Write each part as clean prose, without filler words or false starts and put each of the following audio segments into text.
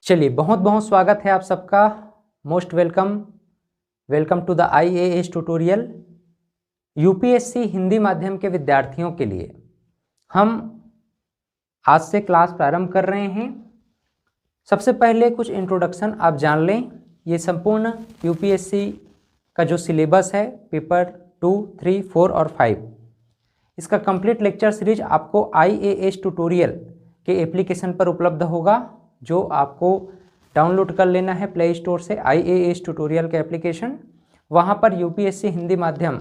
चलिए, बहुत बहुत स्वागत है आप सबका। Most welcome to the IAS tutorial. UPSC Hindi माध्यम के विद्यार्थियों के लिए हम आज से क्लास प्रारंभ कर रहे हैं। सबसे पहले कुछ इंट्रोडक्शन आप जान लें। ये संपूर्ण यूपीएससी का जो सिलेबस है पेपर 2, 3, 4 और 5, इसका कंप्लीट लेक्चर सीरीज आपको IAS ट्यूटोरियल के एप्लीकेशन पर उपलब्ध होगा, जो आपको डाउनलोड कर लेना है प्ले स्टोर से IAS ट्यूटोरियल का एप्लीकेशन। वहाँ पर यूपीएससी हिंदी माध्यम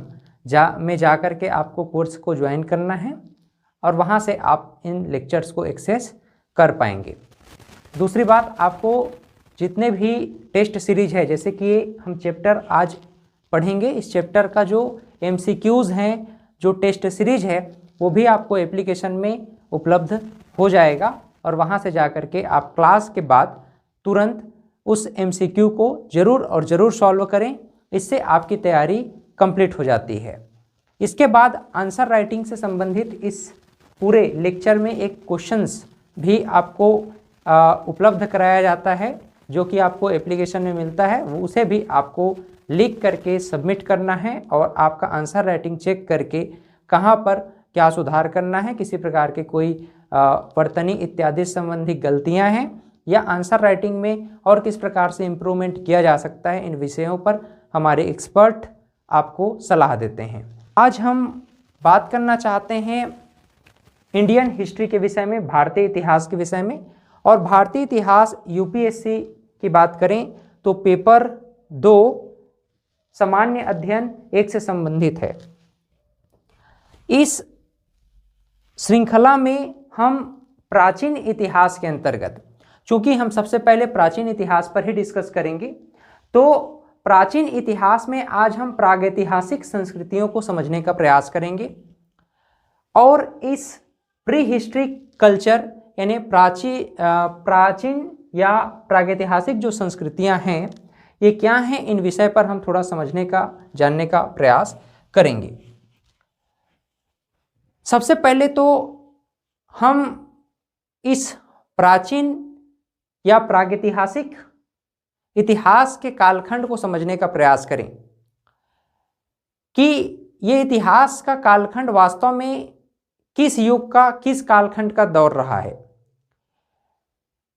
में जा कर के आपको कोर्स को ज्वाइन करना है और वहाँ से आप इन लेक्चर्स को एक्सेस कर पाएंगे। दूसरी बात, आपको जितने भी टेस्ट सीरीज है, जैसे कि हम चैप्टर आज पढ़ेंगे, इस चैप्टर का जो MCQs हैं, जो टेस्ट सीरीज है, वो भी आपको एप्लीकेशन में उपलब्ध हो जाएगा और वहाँ से जा कर के आप क्लास के बाद तुरंत उस MCQ को ज़रूर सॉल्व करें। इससे आपकी तैयारी कंप्लीट हो जाती है। इसके बाद आंसर राइटिंग से संबंधित इस पूरे लेक्चर में एक क्वेश्चंस भी आपको उपलब्ध कराया जाता है, जो कि आपको एप्लीकेशन में मिलता है। उसे भी आपको लिख करके सबमिट करना है और आपका आंसर राइटिंग चेक करके कहाँ पर क्या सुधार करना है, किसी प्रकार के कोई वर्तनी इत्यादि संबंधी गलतियां हैं या आंसर राइटिंग में और किस प्रकार से इम्प्रूवमेंट किया जा सकता है, इन विषयों पर हमारे एक्सपर्ट आपको सलाह देते हैं। आज हम बात करना चाहते हैं इंडियन हिस्ट्री के विषय में, भारतीय इतिहास के विषय में। और भारतीय इतिहास यूपीएससी की बात करें तो पेपर 2 सामान्य अध्ययन 1 से संबंधित है। इस श्रृंखला में हम प्राचीन इतिहास के अंतर्गत, चूंकि हम सबसे पहले प्राचीन इतिहास पर ही डिस्कस करेंगे, तो प्राचीन इतिहास में आज हम प्रागैतिहासिक संस्कृतियों को समझने का प्रयास करेंगे और इस प्री हिस्ट्री कल्चर यानी प्राचीन या प्रागैतिहासिक जो संस्कृतियां हैं, ये क्या हैं, इन विषय पर हम थोड़ा समझने का, जानने का प्रयास करेंगे। सबसे पहले तो हम इस प्राचीन या प्रागैतिहासिक इतिहास के कालखंड को समझने का प्रयास करें कि ये इतिहास का कालखंड वास्तव में किस युग का, किस कालखंड का दौर रहा है।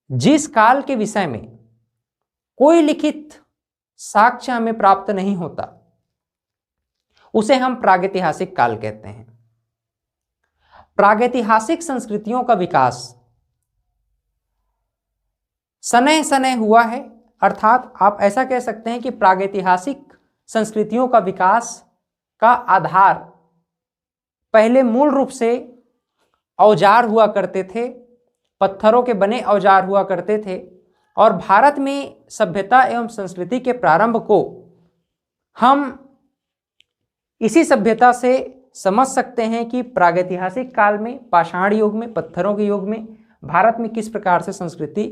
जिस काल के विषय में कोई लिखित साक्ष्य हमें प्राप्त नहीं होता, उसे हम प्रागैतिहासिक काल कहते हैं। प्रागैतिहासिक संस्कृतियों का विकास सनय सनय हुआ है, अर्थात आप ऐसा कह सकते हैं कि प्रागैतिहासिक संस्कृतियों का विकास का आधार पहले मूल रूप से औजार हुआ करते थे, पत्थरों के बने औजार हुआ करते थे। और भारत में सभ्यता एवं संस्कृति के प्रारंभ को हम इसी सभ्यता से समझ सकते हैं कि प्रागैतिहासिक काल में, पाषाण युग में, पत्थरों के युग में भारत में किस प्रकार से संस्कृति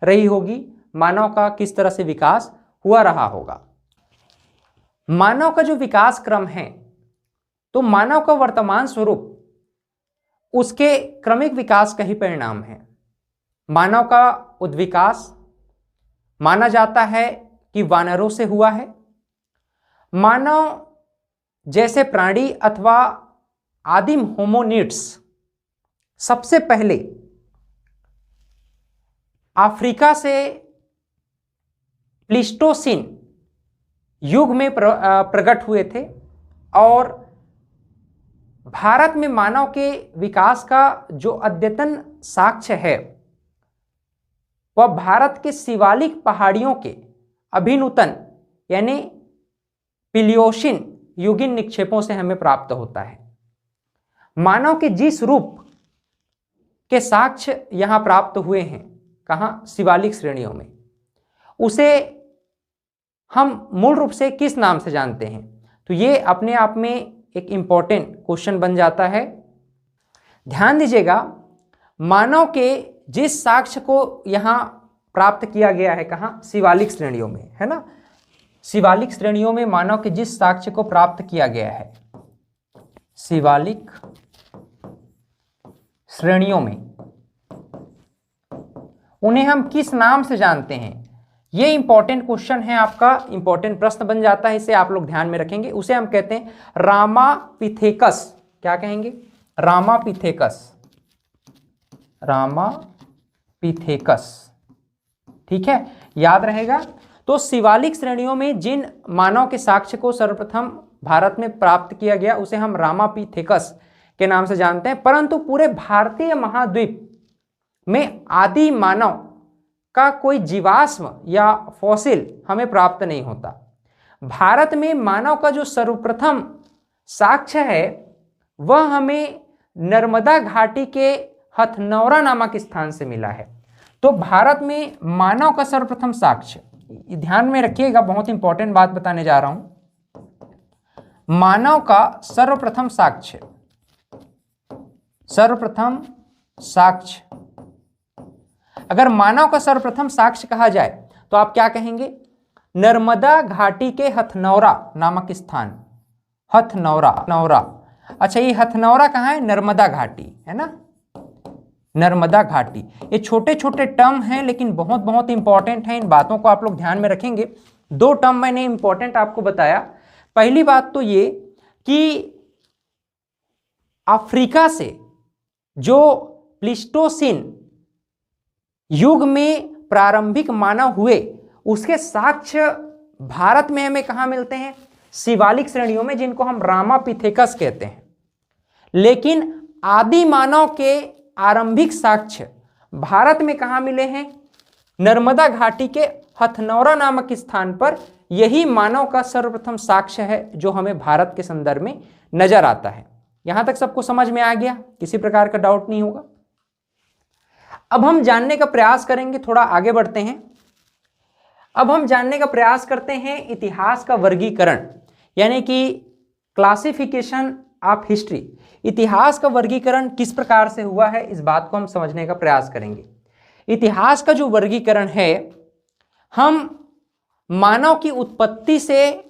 रही होगी, मानव का किस तरह से विकास हुआ रहा होगा। मानव का जो विकास क्रम है, तो मानव का वर्तमान स्वरूप उसके क्रमिक विकास का ही परिणाम है। मानव का उद्विकास माना जाता है कि वानरों से हुआ है। मानव जैसे प्राणी अथवा आदिम होमोनिड्स सबसे पहले अफ्रीका से प्लीस्टोसिन युग में प्रकट हुए थे और भारत में मानव के विकास का जो अद्यतन साक्ष्य है, वह भारत के शिवालिक पहाड़ियों के अभिनूतन यानी पिलियोशिन युगीन निक्षेपों से हमें प्राप्त होता है। मानव के जिस रूप के साक्ष्य यहां प्राप्त हुए हैं, कहां, शिवालिक श्रेणियों में, उसे हम मूल रूप से किस नाम से जानते हैं, तो ये अपने आप में एक इंपॉर्टेंट क्वेश्चन बन जाता है। ध्यान दीजिएगा, मानव के जिस साक्ष्य को यहां प्राप्त किया गया है, कहां, शिवालिक श्रेणियों में, है ना। शिवालिक श्रेणियों में मानव के जिस साक्ष्य को प्राप्त किया गया है, शिवालिक श्रेणियों में, उन्हें हम किस नाम से जानते हैं? ये इंपॉर्टेंट क्वेश्चन है, आपका इंपॉर्टेंट प्रश्न बन जाता है, इसे आप लोग ध्यान में रखेंगे। उसे हम कहते हैं रामापिथेकस। क्या कहेंगे? Ramapithecus, Ramapithecus. ठीक है, याद रहेगा। तो शिवालिक श्रेणियों में जिन मानव के साक्ष्य को सर्वप्रथम भारत में प्राप्त किया गया उसे हम रामापिथेकस के नाम से जानते हैं, परंतु पूरे भारतीय महाद्वीप में आदि मानव का कोई जीवाश्म या फॉसिल हमें प्राप्त नहीं होता। भारत में मानव का जो सर्वप्रथम साक्ष्य है वह हमें नर्मदा घाटी के हथनौरा नामक स्थान से मिला है। तो भारत में मानव का सर्वप्रथम साक्ष्य, ध्यान में रखिएगा, बहुत इंपॉर्टेंट बात बताने जा रहा हूं। मानव का सर्वप्रथम साक्ष्य, सर्वप्रथम साक्ष्य, अगर मानव का सर्वप्रथम साक्ष्य कहा जाए तो आप क्या कहेंगे? नर्मदा घाटी के हथनौरा नामक स्थान, हथनौरा, नौरा। अच्छा, ये हथनौरा कहाँ है? नर्मदा घाटी है ना, नर्मदा घाटी। ये छोटे छोटे टर्म हैं लेकिन बहुत बहुत इंपॉर्टेंट हैं, इन बातों को आप लोग ध्यान में रखेंगे। 2 टर्म मैंने इंपॉर्टेंट आपको बताया। पहली बात तो ये कि अफ्रीका से जो प्लीस्टोसीन युग में प्रारंभिक मानव हुए उसके साक्ष्य भारत में हमें कहाँ मिलते हैं? शिवालिक श्रेणियों में, जिनको हम रामापिथेकस कहते हैं। लेकिन आदि मानव के आरंभिक साक्ष्य भारत में कहाँ मिले हैं? नर्मदा घाटी के हथनौरा नामक स्थान पर। यही मानव का सर्वप्रथम साक्ष्य है जो हमें भारत के संदर्भ में नजर आता है। यहां तक सबको समझ में आ गया? किसी प्रकार का डाउट नहीं होगा। अब हम जानने का प्रयास करेंगे, थोड़ा आगे बढ़ते हैं। अब हम जानने का प्रयास करते हैं इतिहास का वर्गीकरण, यानी कि क्लासिफिकेशन ऑफ हिस्ट्री। इतिहास का वर्गीकरण किस प्रकार से हुआ है, इस बात को हम समझने का प्रयास करेंगे। इतिहास का जो वर्गीकरण है, हम मानव की उत्पत्ति से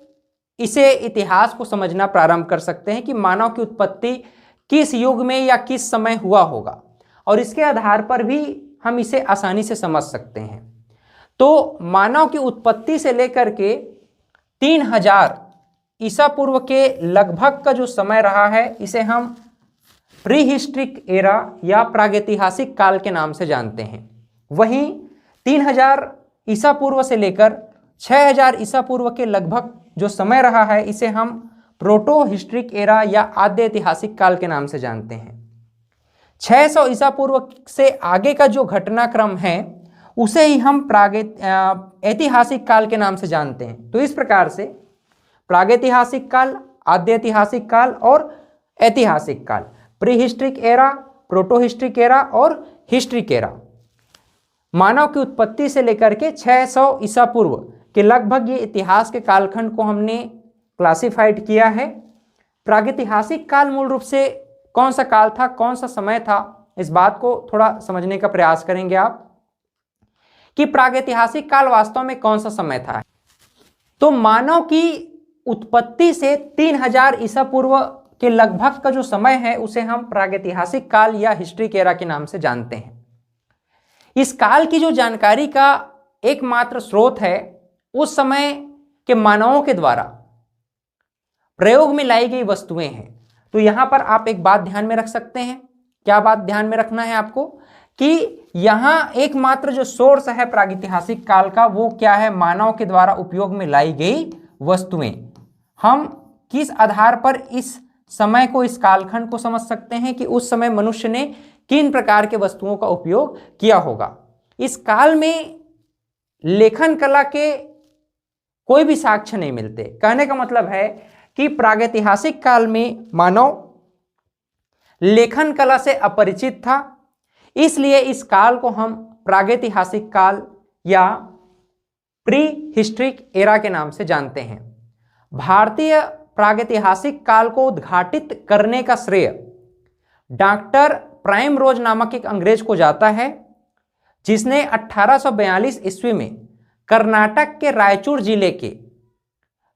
इसे इतिहास को समझना प्रारंभ कर सकते हैं कि मानव की उत्पत्ति किस युग में या किस समय हुआ होगा, और इसके आधार पर भी हम इसे आसानी से समझ सकते हैं। तो मानव की उत्पत्ति से लेकर के 3000 ईसा पूर्व के लगभग का जो समय रहा है, इसे हम प्री हिस्ट्रिक एरा या प्रागैतिहासिक काल के नाम से जानते हैं। वहीं 3000 ईसा पूर्व से लेकर 6000 ईसा पूर्व के लगभग जो समय रहा है, इसे हम प्रोटो हिस्ट्रिक एरा या आद्य ऐतिहासिक काल के नाम से जानते हैं। 600 ईसा पूर्व से आगे का जो घटनाक्रम है उसे ही हम ऐतिहासिक काल के नाम से जानते हैं। तो इस प्रकार से प्रागैतिहासिक काल, आद्य ऐतिहासिक काल और ऐतिहासिक काल, pre historic era, proto historic era और हिस्ट्रिक एरा, मानव की उत्पत्ति से लेकर के 600 ईसा पूर्व के लगभग ये इतिहास के कालखंड को हमने क्लासिफाइड किया है। प्रागैतिहासिक काल मूल रूप से कौन सा काल था, कौन सा समय था, इस बात को थोड़ा समझने का प्रयास करेंगे आप कि प्रागैतिहासिक काल वास्तव में कौन सा समय था। तो मानव की उत्पत्ति से 3000 ईसा पूर्व के लगभग का जो समय है उसे हम प्रागैतिहासिक काल या हिस्ट्रिक एरा के नाम से जानते हैं। इस काल की जो जानकारी का एकमात्र स्रोत है उस समय के मानवों के द्वारा प्रयोग में लाई गई वस्तुएं हैं। तो यहां पर आप एक बात ध्यान में रख सकते हैं। क्या बात ध्यान में रखना है आपको कि यहां एकमात्र जो सोर्स है प्रागैतिहासिक काल का वो क्या है? मानव के द्वारा उपयोग में लाई गई वस्तुएं। हम किस आधार पर इस समय को, इस कालखंड को समझ सकते हैं कि उस समय मनुष्य ने किन प्रकार के वस्तुओं का उपयोग किया होगा। इस काल में लेखन कला के कोई भी साक्ष्य नहीं मिलते। कहने का मतलब है कि प्रागैतिहासिक काल में मानव लेखन कला से अपरिचित था, इसलिए इस काल को हम प्रागैतिहासिक काल या प्री हिस्ट्रिक एरा के नाम से जानते हैं। भारतीय प्रागैतिहासिक काल को उद्घाटित करने का श्रेय डॉक्टर प्राइम रोज नामक एक अंग्रेज को जाता है, जिसने 1842 ईस्वी में कर्नाटक के रायचूर जिले के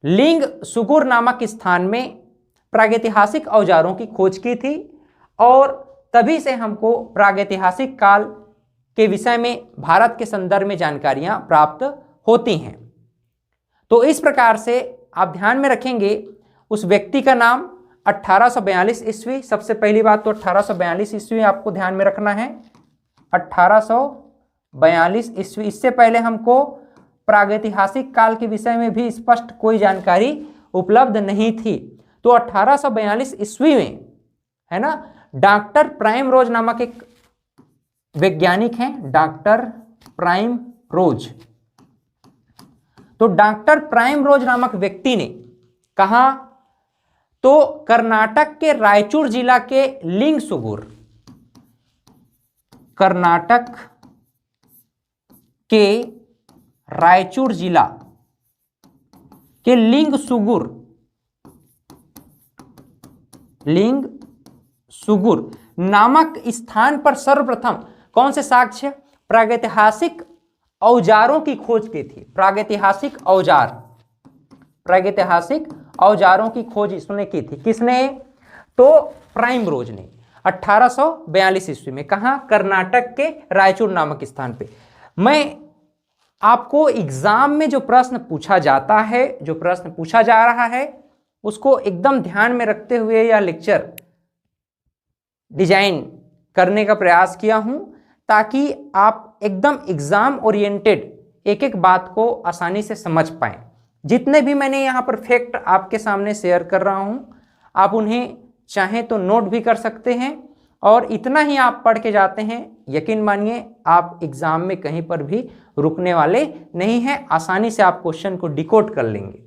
लिंग सुगुर नामक स्थान में प्रागैतिहासिक औजारों की खोज की थी, और तभी से हमको प्रागैतिहासिक काल के विषय में भारत के संदर्भ में जानकारियां प्राप्त होती हैं। तो इस प्रकार से आप ध्यान में रखेंगे उस व्यक्ति का नाम 1842 ईस्वी। सबसे पहली बात तो 1842 ईस्वी आपको ध्यान में रखना है, 1842 ईस्वी। इससे पहले हमको प्रागैतिहासिक काल के विषय में भी स्पष्ट कोई जानकारी उपलब्ध नहीं थी। तो 1842 ईस्वी में, है ना, डॉक्टर प्राइम रोज नामक एक वैज्ञानिक हैं, डॉक्टर प्राइम रोज। तो डॉक्टर प्राइम रोज नामक व्यक्ति ने कहा, तो कर्नाटक के रायचूर जिला के लिंगसुगुर, कर्नाटक के रायचूर जिला के लिंगसुगुर नामक स्थान पर सर्वप्रथम कौन से साक्ष्य, प्रागैतिहासिक औजारों की खोज की थी। प्रागैतिहासिक औजारों की खोज इसने की थी। किसने? तो प्राइम रोज ने 1842 ईस्वी में। कहा? कर्नाटक के रायचूर नामक स्थान पे। मैं आपको एग्जाम में जो प्रश्न पूछा जाता है, जो प्रश्न पूछा जा रहा है, उसको एकदम ध्यान में रखते हुए यह लेक्चर डिजाइन करने का प्रयास किया हूं, ताकि आप एकदम एग्जाम ओरिएंटेड एक एक बात को आसानी से समझ पाएं। जितने भी मैंने यहाँ पर फैक्ट आपके सामने शेयर कर रहा हूं, आप उन्हें चाहें तो नोट भी कर सकते हैं, और इतना ही आप पढ़ के जाते हैं, यकीन मानिए आप एग्जाम में कहीं पर भी रुकने वाले नहीं हैं, आसानी से आप क्वेश्चन को डिकोड कर लेंगे।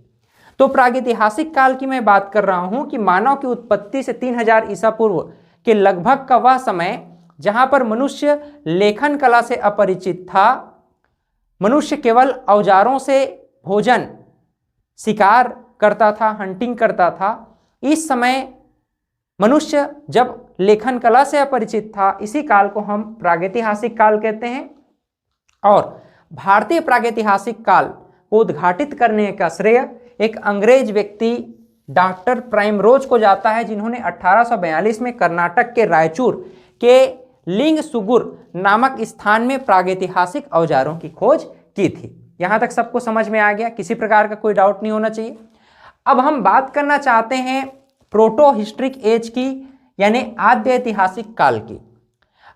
तो प्रागैतिहासिक काल की मैं बात कर रहा हूं कि मानव की उत्पत्ति से 3000 ईसा पूर्व के लगभग का वह समय जहां पर मनुष्य लेखन कला से अपरिचित था। मनुष्य केवल औजारों से भोजन, शिकार करता था, हंटिंग करता था। इस समय मनुष्य जब लेखन कला से अपरिचित था, इसी काल को हम प्रागैतिहासिक काल कहते हैं। और भारतीय प्रागैतिहासिक काल को उद्घाटित करने का श्रेय एक अंग्रेज व्यक्ति डॉक्टर प्राइम रोज को जाता है, जिन्होंने 1842 में कर्नाटक के रायचूर के लिंगसुगुर नामक स्थान में प्रागैतिहासिक औजारों की खोज की थी। यहां तक सबको समझ में आ गया, किसी प्रकार का कोई डाउट नहीं होना चाहिए। अब हम बात करना चाहते हैं प्रोटो हिस्ट्रिक एज की, यानी आद्य ऐतिहासिक काल की।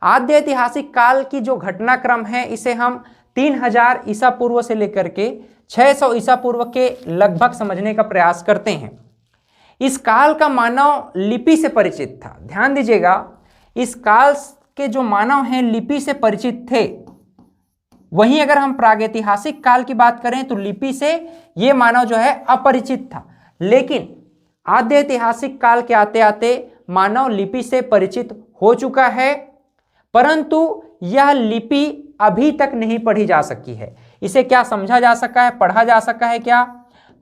आद्य ऐतिहासिक काल की जो घटनाक्रम है, इसे हम 3000 ईसा पूर्व से लेकर के 600 ईसा पूर्व के लगभग समझने का प्रयास करते हैं। इस काल का मानव लिपि से परिचित था। ध्यान दीजिएगा, इस काल के जो मानव हैं लिपि से परिचित थे। वहीं अगर हम प्रागैतिहासिक काल की बात करें तो लिपि से ये मानव जो है अपरिचित था। लेकिन आद्य ऐतिहासिक काल के आते आते मानव लिपि से परिचित हो चुका है, परंतु यह लिपि अभी तक नहीं पढ़ी जा सकी है। इसे क्या समझा जा सका है, पढ़ा जा सका है क्या?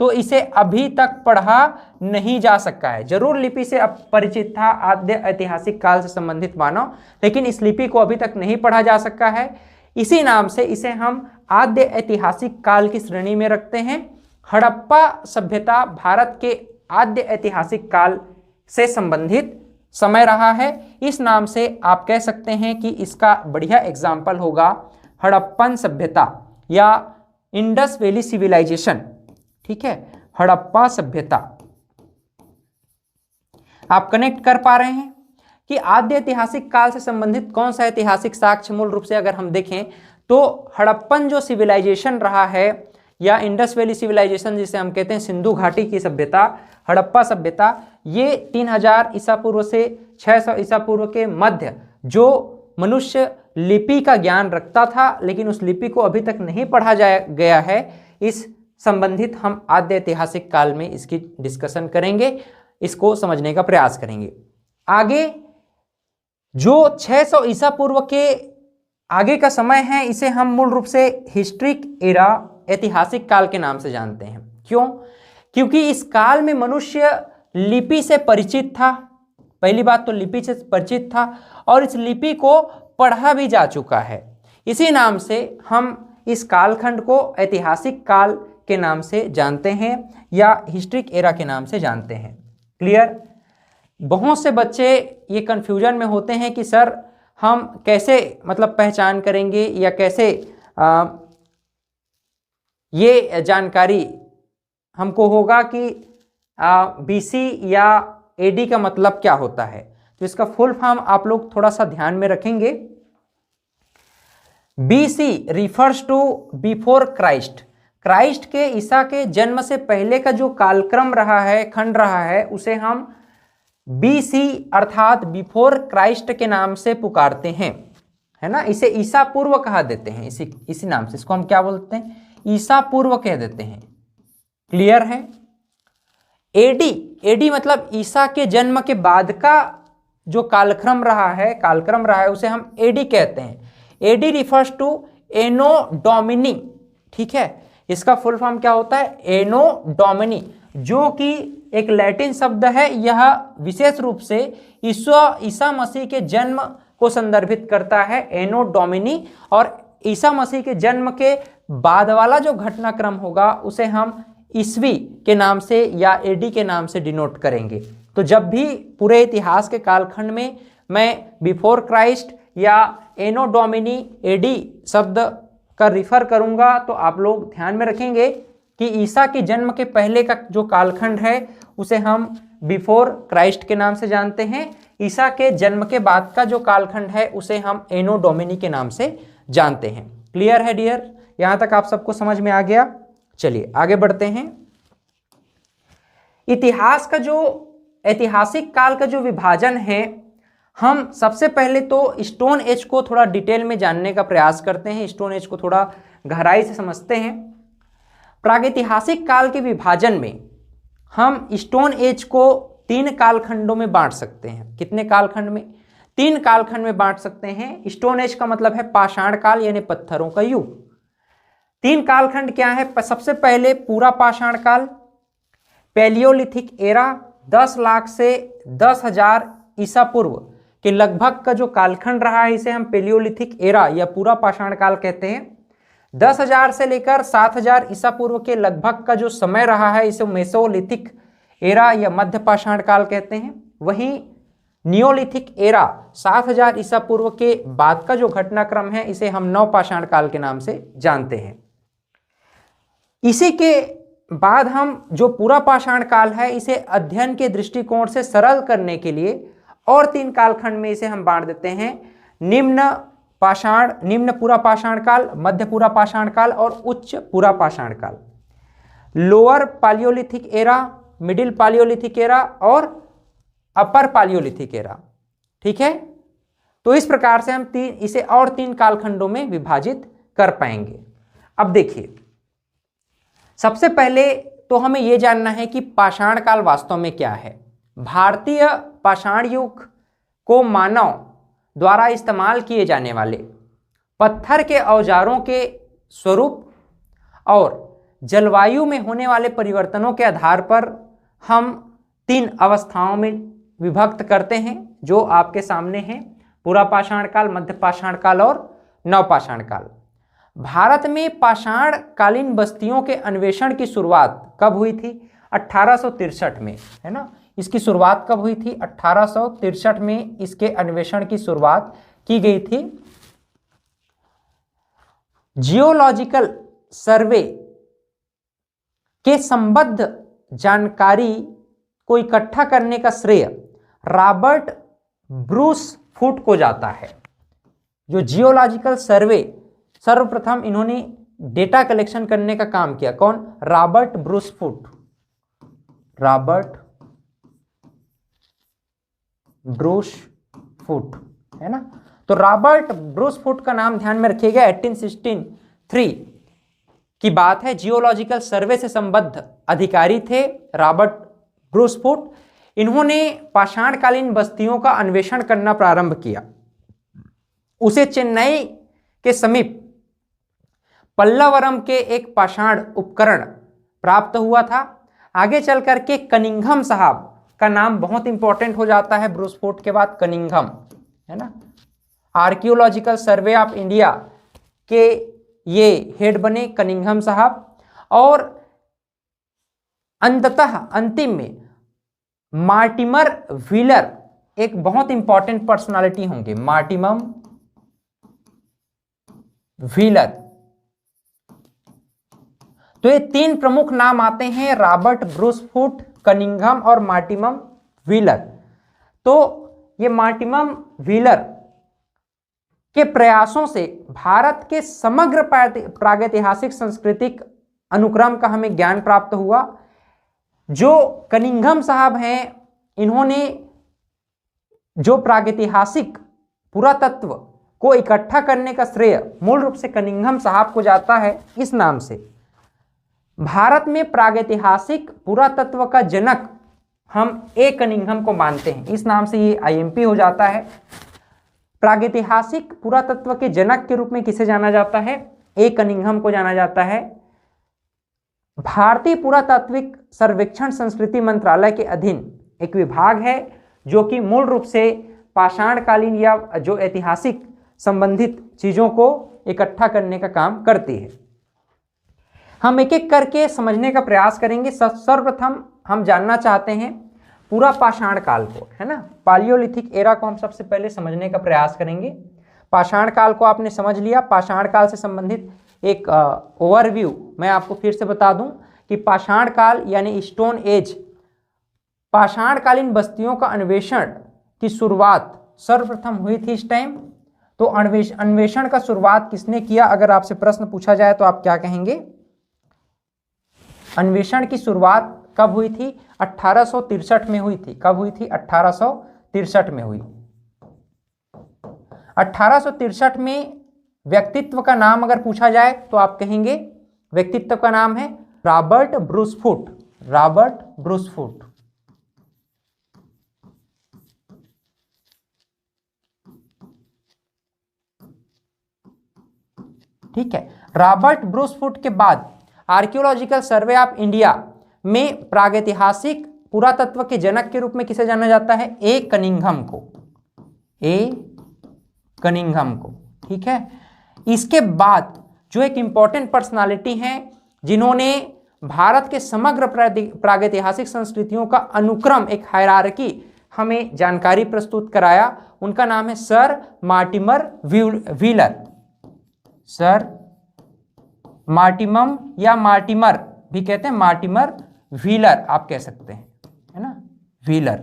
तो इसे अभी तक पढ़ा नहीं जा सका है। जरूर लिपि से परिचित था आद्य ऐतिहासिक काल से संबंधित मानव, लेकिन इस लिपि को अभी तक नहीं पढ़ा जा सका है। इसी नाम से इसे हम आद्य ऐतिहासिक काल की श्रेणी में रखते हैं। हड़प्पा सभ्यता भारत के आद्य ऐतिहासिक काल से संबंधित समय रहा है। इस नाम से आप कह सकते हैं कि इसका बढ़िया एग्जाम्पल होगा हड़प्पन सभ्यता या इंडस वैली सिविलाइजेशन। ठीक है, हड़प्पा सभ्यता। आप कनेक्ट कर पा रहे हैं कि आद्य ऐतिहासिक काल से संबंधित कौन सा ऐतिहासिक साक्ष्य मूल रूप से अगर हम देखें तो हड़प्पन जो सिविलाइजेशन रहा है या इंडस वैली सिविलाइजेशन जिसे हम कहते हैं सिंधु घाटी की सभ्यता, हड़प्पा सभ्यता, ये 3000 ईसा पूर्व से 600 ईसा पूर्व के मध्य जो मनुष्य लिपि का ज्ञान रखता था, लेकिन उस लिपि को अभी तक नहीं पढ़ा गया है, इस संबंधित हम आद्य ऐतिहासिक काल में इसकी डिस्कशन करेंगे, इसको समझने का प्रयास करेंगे। आगे जो 600 ईसा पूर्व के आगे का समय है, इसे हम मूल रूप से हिस्ट्रिक एरा, ऐतिहासिक काल के नाम से जानते हैं। क्यों? क्योंकि इस काल में मनुष्य लिपि से परिचित था। पहली बात तो लिपि से परिचित था और इस लिपि को पढ़ा भी जा चुका है। इसी नाम से हम इस कालखंड को ऐतिहासिक काल के नाम से जानते हैं या हिस्ट्रिक एरा के नाम से जानते हैं। क्लियर? बहुत से बच्चे ये कंफ्यूजन में होते हैं कि सर हम कैसे मतलब पहचान करेंगे या कैसे ये जानकारी हमको होगा कि बीसी या एडी का मतलब क्या होता है। तो इसका फुल फॉर्म आप लोग थोड़ा सा ध्यान में रखेंगे। BC refers to before Christ. Christ के ईसा के जन्म से पहले का जो कालक्रम रहा है, खंड रहा है, उसे हम बीसी अर्थात बिफोर क्राइस्ट के नाम से पुकारते हैं, है ना। इसे ईसा पूर्व कहा देते हैं, इसी नाम से इसको हम क्या बोलते हैं, ईसा पूर्व कह देते हैं। क्लियर है। एडी मतलब ईसा के जन्म के बाद का जो कालक्रम रहा है उसे हम एडी कहते हैं। AD refers to anno domini, ठीक है। इसका फुल फॉर्म क्या होता है, एनो डोमिनी, जो कि एक लैटिन शब्द है। यह विशेष रूप से ईसा मसीह के जन्म को संदर्भित करता है, एनो डोमिनी। और ईसा मसीह के जन्म के बाद वाला जो घटनाक्रम होगा उसे हम ईस्वी के नाम से या एडी के नाम से डिनोट करेंगे। तो जब भी पूरे इतिहास के कालखंड में मैं बिफोर क्राइस्ट या एनो डोमिनी एडी शब्द का रिफर करूंगा तो आप लोग ध्यान में रखेंगे कि ईसा के जन्म के पहले का जो कालखंड है उसे हम बिफोर क्राइस्ट के नाम से जानते हैं। ईसा के जन्म के बाद का जो कालखंड है उसे हम एनो डोमिनी के नाम से जानते हैं। क्लियर है डियर, यहां तक आप सबको समझ में आ गया। चलिए आगे बढ़ते हैं। इतिहास का जो ऐतिहासिक काल का जो विभाजन है, हम सबसे पहले तो स्टोन एज को थोड़ा डिटेल में जानने का प्रयास करते हैं, स्टोन एज को थोड़ा गहराई से समझते हैं। प्रागैतिहासिक काल के विभाजन में हम स्टोन एज को 3 कालखंडों में बांट सकते हैं। कितने कालखंड में, 3 कालखंड में बांट सकते हैं। स्टोन एज का मतलब है पाषाण काल यानी पत्थरों का युग। 3 कालखंड क्या है, सबसे पहले पूरा पाषाण काल, पैलियोलिथिक एरा, 10 लाख से 10,000 ईसा पूर्व के लगभग का जो कालखंड रहा है इसे हम पैलियोलिथिक एरा या पूरा पाषाण काल कहते हैं। 10,000 से लेकर 7,000 ईसा पूर्व के लगभग का जो समय रहा है इसे मेसोलिथिक एरा या मध्य पाषाण काल कहते हैं। वहीं नियोलिथिक एरा 7,000 ईसा पूर्व के बाद का जो घटनाक्रम है इसे हम नवपाषाण काल के नाम से जानते हैं। इसी के बाद हम जो पूरा पाषाण काल है इसे अध्ययन के दृष्टिकोण से सरल करने के लिए और 3 कालखंड में इसे हम बांट देते हैं। निम्न पूरा पाषाण काल, मध्य पूरा पाषाण काल और उच्च पूरा पाषाण काल। Lower palaeolithic era, middle palaeolithic era और अपर पालियोलिथिक एरा, ठीक है। तो इस प्रकार से हम इसे और 3 कालखंडों में विभाजित कर पाएंगे। अब देखिए, सबसे पहले तो हमें यह जानना है कि पाषाण काल वास्तव में क्या है। भारतीय पाषाण युग को मानव द्वारा इस्तेमाल किए जाने वाले पत्थर के औजारों के स्वरूप और जलवायु में होने वाले परिवर्तनों के आधार पर हम 3 अवस्थाओं में विभक्त करते हैं, जो आपके सामने हैं, पूरा पाषाण काल, मध्य पाषाण काल और नवपाषाण काल। भारत में पाषाण कालीन बस्तियों के अन्वेषण की शुरुआत कब हुई थी, 1863 में, है ना। इसकी शुरुआत कब हुई थी, 1863 में इसके अन्वेषण की शुरुआत की गई थी। जियोलॉजिकल सर्वे के संबद्ध जानकारी को इकट्ठा करने का श्रेय रॉबर्ट ब्रूस फूट को जाता है। जो जियोलॉजिकल सर्वे सर्वप्रथम इन्होंने डेटा कलेक्शन करने का काम किया, कौन, Robert Bruce Foote, Robert Bruce Foote, है ना। तो रॉबर्ट ब्रूस फूट का नाम ध्यान में रखिएगा। 1863 की बात है। जियोलॉजिकल सर्वे से संबद्ध अधिकारी थे रॉबर्ट ब्रूस फूट। इन्होंने पाषाणकालीन बस्तियों का अन्वेषण करना प्रारंभ किया। उसे चेन्नई के समीप पल्लवरम के एक पाषाण उपकरण प्राप्त हुआ था। आगे चल करके कनिंघम साहब का नाम बहुत इंपॉर्टेंट हो जाता है ब्रूस फूट के बाद, कनिंघम, है ना। आर्कियोलॉजिकल सर्वे ऑफ इंडिया के ये हेड बने कनिंघम साहब। और अंततः अंतिम में मार्टिमर व्हीलर एक बहुत इंपॉर्टेंट पर्सनालिटी होंगे, मार्टिमर व्हीलर। तो ये तीन प्रमुख नाम आते हैं, रॉबर्ट ब्रूस फूट, कनिंघम और मॉर्टिमर व्हीलर। तो ये मॉर्टिमर व्हीलर के प्रयासों से भारत के समग्र प्रागैतिहासिक सांस्कृतिक अनुक्रम का हमें ज्ञान प्राप्त हुआ। जो कनिंघम साहब हैं, इन्होंने जो प्रागैतिहासिक पुरातत्व को इकट्ठा करने का श्रेय मूल रूप से कनिंघम साहब को जाता है। इस नाम से भारत में प्रागैतिहासिक पुरातत्व का जनक हम ए कनिंघम को मानते हैं। इस नाम से ये आईएमपी हो जाता है। प्रागैतिहासिक पुरातत्व के जनक के रूप में किसे जाना जाता है? ए कनिंघम को जाना जाता है। भारतीय पुरातात्विक सर्वेक्षण संस्कृति मंत्रालय के अधीन एक विभाग है जो कि मूल रूप से पाषाणकालीन या जो ऐतिहासिक संबंधित चीजों को इकट्ठा करने का काम करती है। हम एक एक करके समझने का प्रयास करेंगे। सर्वप्रथम हम जानना चाहते हैं पूरा पाषाण काल को, है ना, पालियोलिथिक एरा को हम सबसे पहले समझने का प्रयास करेंगे। पाषाण काल को आपने समझ लिया। पाषाण काल से संबंधित एक ओवरव्यू मैं आपको फिर से बता दूं कि पाषाण काल यानी स्टोन एज, पाषाणकालीन बस्तियों का अन्वेषण की शुरुआत सर्वप्रथम हुई थी इस टाइम। तो अन्वेषण का शुरुआत किसने किया? अगर आपसे प्रश्न पूछा जाए तो आप क्या कहेंगे? अन्वेषण की शुरुआत कब हुई थी? 1863 में हुई थी। कब हुई थी? 1863 में हुई। 1863 में व्यक्तित्व का नाम अगर पूछा जाए तो आप कहेंगे व्यक्तित्व का नाम है Robert Bruce Foote. Robert Bruce Foote. ठीक है। रॉबर्ट ब्रूस फूट के बाद आर्कियोलॉजिकल सर्वे ऑफ इंडिया में प्रागैतिहासिक पुरातत्व के जनक के रूप में किसे जाना जाता है? ए कनिंघम को। ए कनिंघम को। ठीक है। इसके बाद जो एक इंपॉर्टेंट पर्सनालिटी हैं जिन्होंने भारत के समग्र प्रागैतिहासिक संस्कृतियों का अनुक्रम, एक हायरार्की हमें जानकारी प्रस्तुत कराया, उनका नाम है सर मॉर्टिमर व्हीलर। सर मॉर्टिमम या मॉर्टिमर भी कहते हैं, मॉर्टिमर व्हीलर आप कह सकते हैं, है ना, व्हीलर।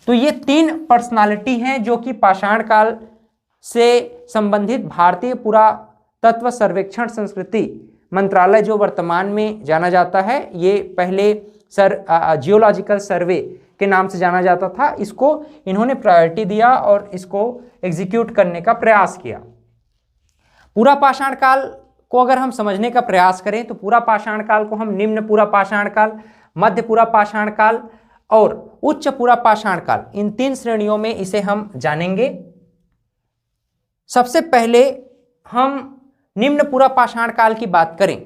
तो ये तीन पर्सनालिटी हैं जो कि पाषाण काल से संबंधित भारतीय पुरातत्व सर्वेक्षण संस्कृति मंत्रालय जो वर्तमान में जाना जाता है, ये पहले जियोलॉजिकल सर्वे के नाम से जाना जाता था, इसको इन्होंने प्रायोरिटी दिया और इसको एग्जीक्यूट करने का प्रयास किया। पूरा पाषाण काल को अगर हम समझने का प्रयास करें तो पूरा पाषाण काल को हम निम्न पूरा पाषाण काल, मध्य पूरा पाषाण काल और उच्च पूरा पाषाण काल, इन तीन श्रेणियों में इसे हम जानेंगे। सबसे पहले हम निम्न पूरा पाषाण काल की बात करें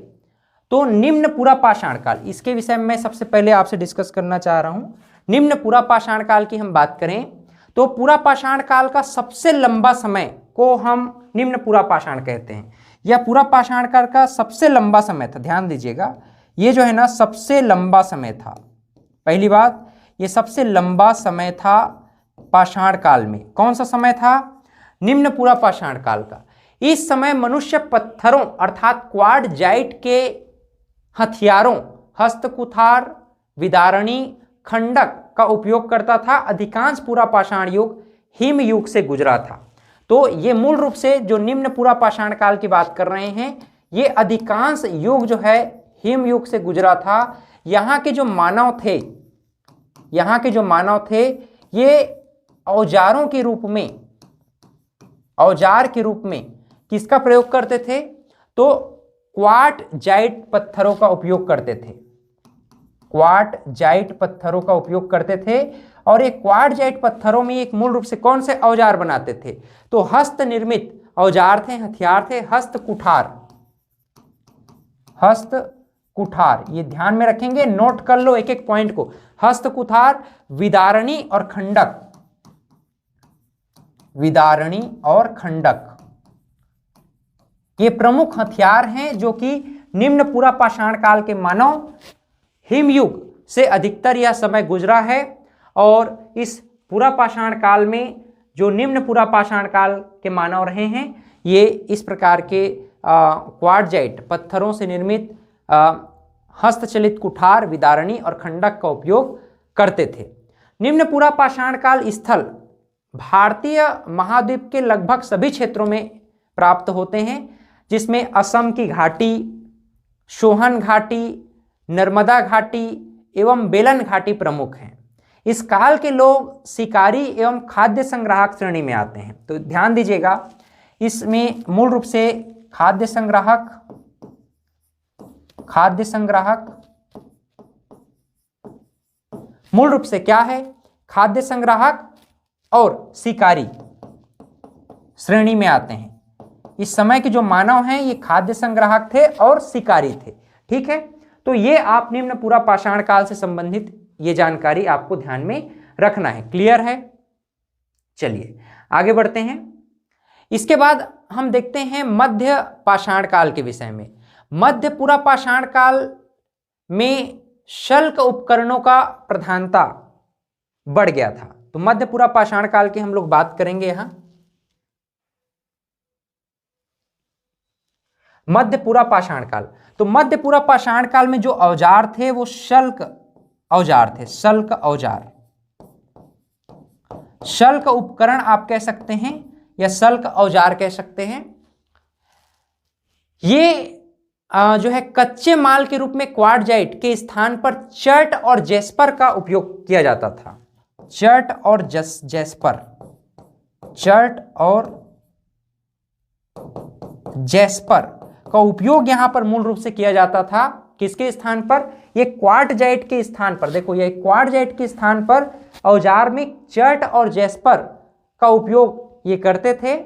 तो निम्न पूरा पाषाण काल, इसके विषय में मैं सबसे पहले आपसे डिस्कस करना चाह रहा हूं। निम्न पूरा पाषाण काल की हम बात करें तो पूरा पाषाण काल का सबसे लंबा समय को हम निम्न पूरा पाषाण कहते हैं। यह पूरा पाषाण काल का सबसे लंबा समय था। ध्यान दीजिएगा, ये जो है ना सबसे लंबा समय था। पहली बात, ये सबसे लंबा समय था पाषाण काल में। कौन सा समय था? निम्न पूरा पाषाण काल का। इस समय मनुष्य पत्थरों अर्थात क्वार्टजाइट के हथियारों, हस्तकुठार, विदारणी, खंडक का उपयोग करता था। अधिकांश पूरा पाषाण युग हिम युग से गुजरा था। तो ये मूल रूप से जो निम्न पूरा पाषाण काल की बात कर रहे हैं, ये अधिकांश युग जो है हिम युग से गुजरा था। यहाँ के जो मानव थे, यहाँ के जो मानव थे, ये औजारों के रूप में, औजार के रूप में किसका प्रयोग करते थे? तो क्वार्टजाइट पत्थरों का उपयोग करते थे। क्वार्टजाइट पत्थरों का उपयोग करते थे। और एक क्वार्टजाइट पत्थरों में एक मूल रूप से कौन से औजार बनाते थे? तो हस्त निर्मित औजार थे, हथियार थे, हस्तकुठार। हस्तकुठार, ये ध्यान में रखेंगे, नोट कर लो एक एक पॉइंट को। हस्तकुठार, विदारणी और खंडक। विदारणी और खंडक ये प्रमुख हथियार हैं जो कि निम्न पूरा पाषाण काल के मानव हिमयुग से अधिकतर यह समय गुजरा है। और इस पूरा पाषाण काल में जो निम्न पूरा पाषाण काल के मानव रहे हैं, ये इस प्रकार के क्वार्टजाइट पत्थरों से निर्मित हस्तचलित कुठार, विदारणी और खंडक का उपयोग करते थे। निम्न पूरा पाषाण काल स्थल भारतीय महाद्वीप के लगभग सभी क्षेत्रों में प्राप्त होते हैं, जिसमें असम की घाटी, सोहन घाटी, नर्मदा घाटी एवं बेलन घाटी प्रमुख हैं। इस काल के लोग शिकारी एवं खाद्य संग्राहक श्रेणी में आते हैं। तो ध्यान दीजिएगा, इसमें मूल रूप से खाद्य संग्राहक मूल रूप से क्या है? खाद्य संग्राहक और शिकारी श्रेणी में आते हैं। इस समय के जो मानव हैं ये खाद्य संग्राहक थे और शिकारी थे। ठीक है, तो ये आप निम्न पूरा पाषाण काल से संबंधित ये जानकारी आपको ध्यान में रखना है। क्लियर है? चलिए आगे बढ़ते हैं। इसके बाद हम देखते हैं मध्य पाषाण काल के विषय में। मध्य पूरा पाषाण काल में शल्क उपकरणों का प्रधानता बढ़ गया था। तो मध्य पूरा पाषाण काल की हम लोग बात करेंगे। यहां मध्य पूरा पाषाण काल, तो मध्य पूरा पाषाण काल में जो औजार थे वो शल्क औजार थे। शल्क औजार, शल्क उपकरण आप कह सकते हैं या शल्क औजार कह सकते हैं। ये जो है कच्चे माल के रूप में क्वार्टजाइट के स्थान पर चर्ट और जैस्पर का उपयोग किया जाता था। चर्ट और जैस्पर, चर्ट और जैस्पर का उपयोग यहां पर मूल रूप से किया जाता था। किसके स्थान पर? ये क्वार्टजाइट के स्थान पर। देखो, ये क्वार्टजाइट के स्थान पर औजार में चर्ट और जैस्पर का उपयोग ये करते थे।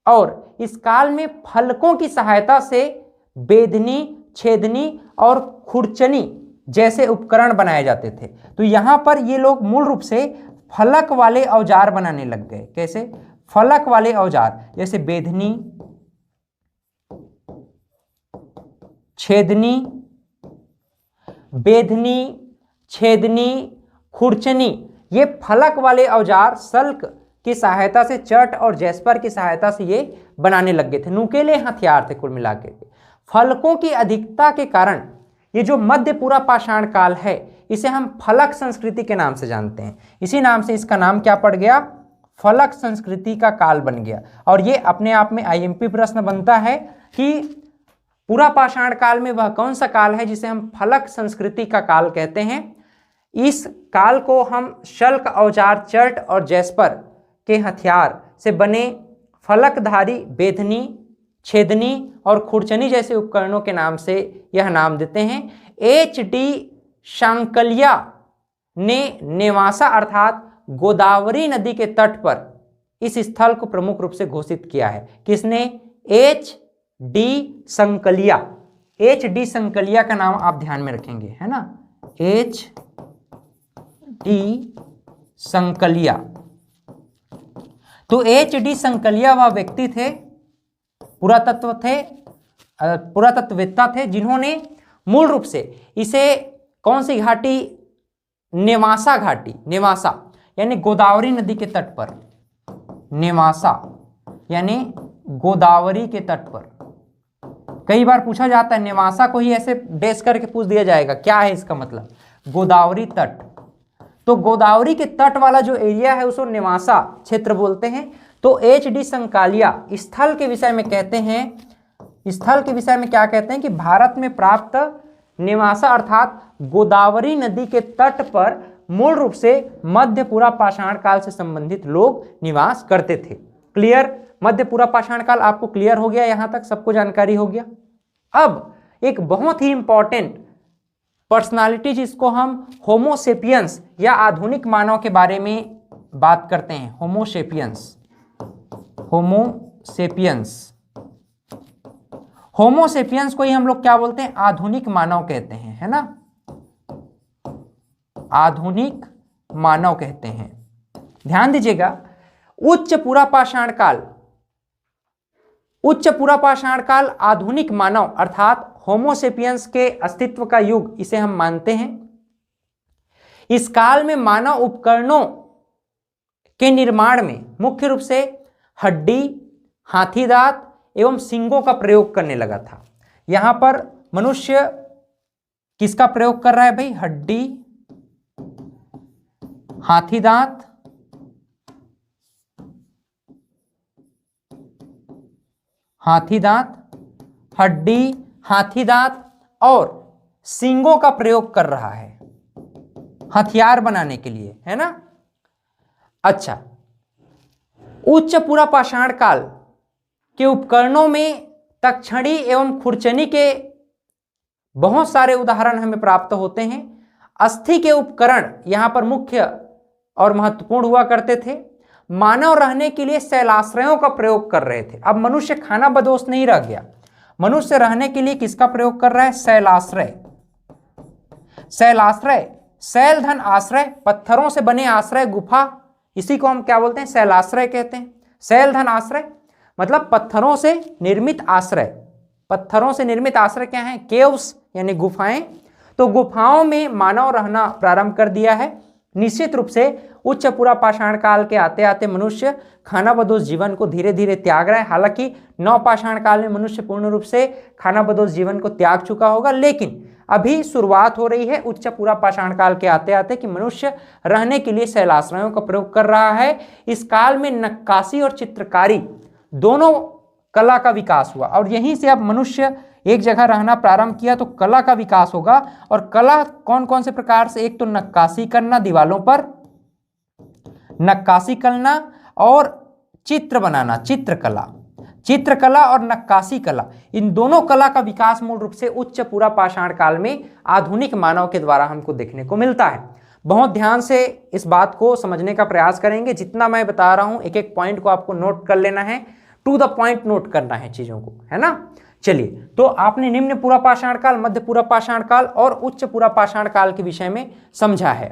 और इस काल में फलकों की सहायता से बेधनी, छेदनी और खुरचनी जैसे उपकरण बनाए जाते थे। तो यहां पर ये लोग मूल रूप से फलक वाले औजार बनाने लग गए। कैसे? फलक वाले औजार, जैसे बेधनी, छेदनी, खुरचनी, ये फलक वाले औजार शल्क की सहायता से, चर्ट और जैस्पर की सहायता से ये बनाने लग गए थे। नुकीले हथियार थे कुल मिलाकर के। फलकों की अधिकता के कारण ये जो मध्य पूरा पाषाण काल है इसे हम फलक संस्कृति के नाम से जानते हैं। इसी नाम से इसका नाम क्या पड़ गया? फलक संस्कृति का काल बन गया। और ये अपने आप में आईएमपी प्रश्न बनता है कि पूरा पाषाण काल में वह कौन सा काल है जिसे हम फलक संस्कृति का काल कहते हैं। इस काल को हम शल्क औजार, चर्ट और जैस्पर के हथियार से बने फलकधारी बेधनी, छेदनी और खुरचनी जैसे उपकरणों के नाम से यह नाम देते हैं। HD शांकलिया ने नेवासा अर्थात गोदावरी नदी के तट पर इस स्थल को प्रमुख रूप से घोषित किया है। किसने? HD संकलिया। HD संकलिया का नाम आप ध्यान में रखेंगे, है ना? HD संकलिया। तो HD संकलिया वह व्यक्ति थे, पुरातत्ववेत्ता थे, जिन्होंने मूल रूप से इसे कौन सी घाटी? नेवासा घाटी, नेवासा यानी गोदावरी नदी के तट पर, नेवासा यानी गोदावरी के तट पर। कई बार पूछा जाता है, नेवासा को ही ऐसे डेस करके पूछ दिया जाएगा, क्या है इसका मतलब? गोदावरी तट। तो गोदावरी के तट वाला जो एरिया है उसको नेवासा क्षेत्र बोलते हैं। तो HD संकालिया स्थल के विषय में कहते हैं, स्थल के विषय में क्या कहते हैं कि भारत में प्राप्त नेवासा अर्थात गोदावरी नदी के तट पर मूल रूप से मध्य पूरा पाषाण काल से संबंधित लोग निवास करते थे। क्लियर? मध्य पूरा पाषाण काल आपको क्लियर हो गया? यहां तक सबको जानकारी हो गया। अब एक बहुत ही इंपॉर्टेंट पर्सनालिटी जिसको हम होमोसेपियंस या आधुनिक मानव के बारे में बात करते हैं। होमोसेपियंस, होमोसेपियंस को ही हम लोग क्या बोलते हैं? आधुनिक मानव कहते हैं, है ना? आधुनिक मानव कहते हैं। ध्यान दीजिएगा, उच्च पूरा पाषाण काल आधुनिक मानव अर्थात होमोसेपियंस के अस्तित्व का युग इसे हम मानते हैं। इस काल में मानव उपकरणों के निर्माण में मुख्य रूप से हड्डी, हाथी दांत एवं सींगों का प्रयोग करने लगा था। यहां पर मनुष्य किसका प्रयोग कर रहा है भाई? हड्डी, हाथी दांत, हड्डी, हाथी दांत और सींगों का प्रयोग कर रहा है हथियार बनाने के लिए, है ना। अच्छा, उच्च पुरापाषाण काल के उपकरणों में तक्षणी एवं खुरचनी के बहुत सारे उदाहरण हमें प्राप्त होते हैं। अस्थि के उपकरण यहां पर मुख्य और महत्वपूर्ण हुआ करते थे। मानव रहने के लिए शैलाश्रयों का प्रयोग कर रहे थे। अब मनुष्य खाना बदोश नहीं रह गया, मनुष्य रहने के लिए किसका प्रयोग कर रहा है? शैलाश्रय। शैल धन आश्रय, पत्थरों से बने आश्रय, गुफा, इसी को हम क्या बोलते हैं? शैलाश्रय कहते हैं। शैल धन आश्रय मतलब पत्थरों से निर्मित आश्रय। पत्थरों से निर्मित आश्रय क्या है? केव्स यानी गुफाएं। तो गुफाओं में मानव रहना प्रारंभ कर दिया है। निश्चित रूप से उच्च पुरापाषाण काल के आते आते मनुष्य खानाबदोश जीवन को धीरे धीरे त्याग रहा है। हालांकि नवपाषाण काल में मनुष्य पूर्ण रूप से खानाबदोश जीवन को त्याग चुका होगा, लेकिन अभी शुरुआत हो रही है उच्च पुरापाषाण काल के आते आते कि मनुष्य रहने के लिए शैलाश्रयों का प्रयोग कर रहा है। इस काल में नक्काशी और चित्रकारी दोनों कला का विकास हुआ और यहीं से अब मनुष्य एक जगह रहना प्रारंभ किया तो कला का विकास होगा। और कला कौन कौन से प्रकार से? एक तो नक्काशी करना, दीवालों पर नक्काशी करना, और चित्र बनाना, चित्रकला और नक्काशी कला, इन दोनों कला का विकास मूल रूप से उच्च पुरापाषाण काल में आधुनिक मानव के द्वारा हमको देखने को मिलता है। बहुत ध्यान से इस बात को समझने का प्रयास करेंगे। जितना मैं बता रहा हूं एक एक पॉइंट को आपको नोट कर लेना है, टू द पॉइंट नोट करना है चीजों को, है ना। चलिए, तो आपने निम्न पुरापाषाण काल, मध्य पुरापाषाण काल और उच्च पुरापाषाण काल के विषय में समझा है।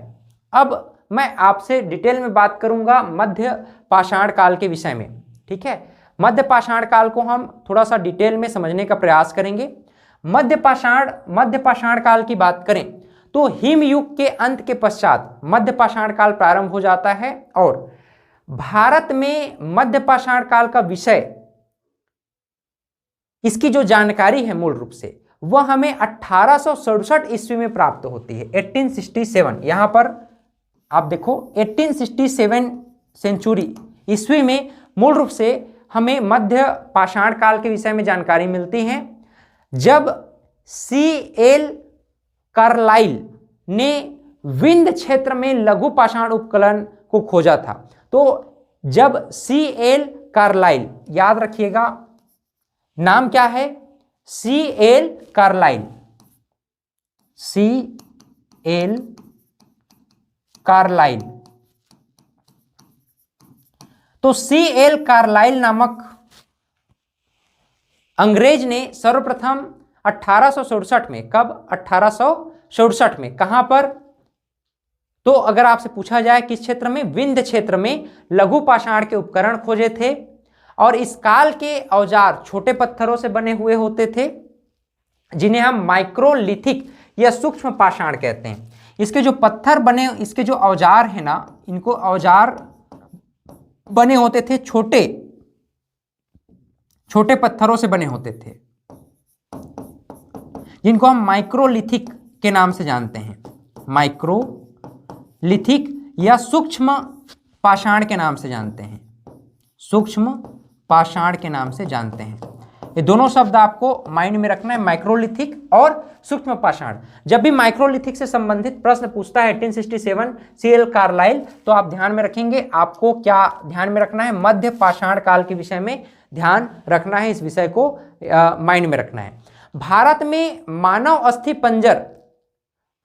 अब मैं आपसे डिटेल में बात करूंगा मध्य पाषाण काल के विषय में, ठीक है। मध्य पाषाण काल को हम थोड़ा सा डिटेल में समझने का प्रयास करेंगे। मध्य पाषाण काल की बात करें तो हिम युग के अंत के पश्चात मध्य पाषाण काल प्रारंभ हो जाता है और भारत में मध्य पाषाण काल का विषय, इसकी जो जानकारी है मूल रूप से वह हमें 1867 ईस्वी में प्राप्त होती है। 1867, यहां पर आप देखो 1867 सेंचुरी ईस्वी में मूल रूप से हमें मध्य पाषाण काल के विषय में जानकारी मिलती है। जब C.L. कार्लाइल ने विंध्य क्षेत्र में लघु पाषाण उपकलन को खोजा था, तो जब C.L. कार्लाइल, याद रखिएगा नाम क्या है? C.L. Carlyle, C.L. कार्लाइल। तो C.L. कार्लाइल नामक अंग्रेज ने सर्वप्रथम 1867 में, कब? 1867 में, कहां पर? तो अगर आपसे पूछा जाए किस क्षेत्र में? विंध्य क्षेत्र में लघु पाषाण के उपकरण खोजे थे। और इस काल के औजार छोटे पत्थरों से बने हुए होते थे जिन्हें हम माइक्रोलिथिक या सूक्ष्म पाषाण कहते हैं। इसके जो पत्थर बने, इसके जो औजार है ना, इनको औजार बने होते थे छोटे छोटे पत्थरों से बने होते थे जिनको हम माइक्रोलिथिक के नाम से जानते हैं, माइक्रोलिथिक या सूक्ष्म पाषाण के नाम से जानते हैं, सूक्ष्म पाषाण के नाम से जानते हैं। ये दोनों शब्द आपको माइंड में रखना है, माइक्रोलिथिक और सूक्ष्म पाषाण। जब भी माइक्रोलिथिक से संबंधित प्रश्न पूछता है 1867 C.L. कार्लाइल, तो आप ध्यान में रखेंगे, आपको क्या ध्यान में रखना है? मध्य पाषाण काल के विषय में ध्यान रखना है, इस विषय को माइंड में रखना है। भारत में मानव अस्थि पंजर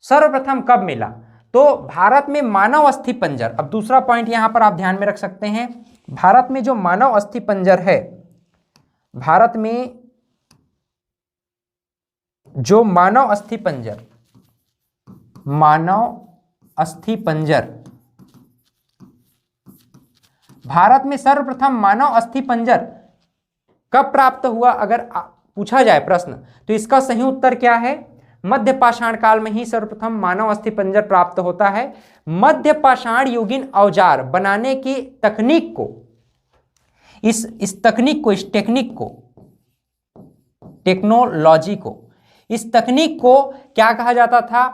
सर्वप्रथम कब मिला? तो भारत में मानव अस्थि पंजर, अब दूसरा पॉइंट यहां पर आप ध्यान में रख सकते हैं, भारत में जो मानव अस्थि पंजर है, भारत में जो मानव अस्थि पंजर भारत में सर्वप्रथम मानव अस्थि पंजर कब प्राप्त हुआ? अगर पूछा जाए प्रश्न तो इसका सही उत्तर क्या है? मध्य पाषाण काल में ही सर्वप्रथम मानव अस्थि पंजर प्राप्त होता है। मध्य पाषाण युगीन औजार बनाने की तकनीक को, इस टेक्निक को टेक्नोलॉजी को, इस तकनीक को क्या कहा जाता था?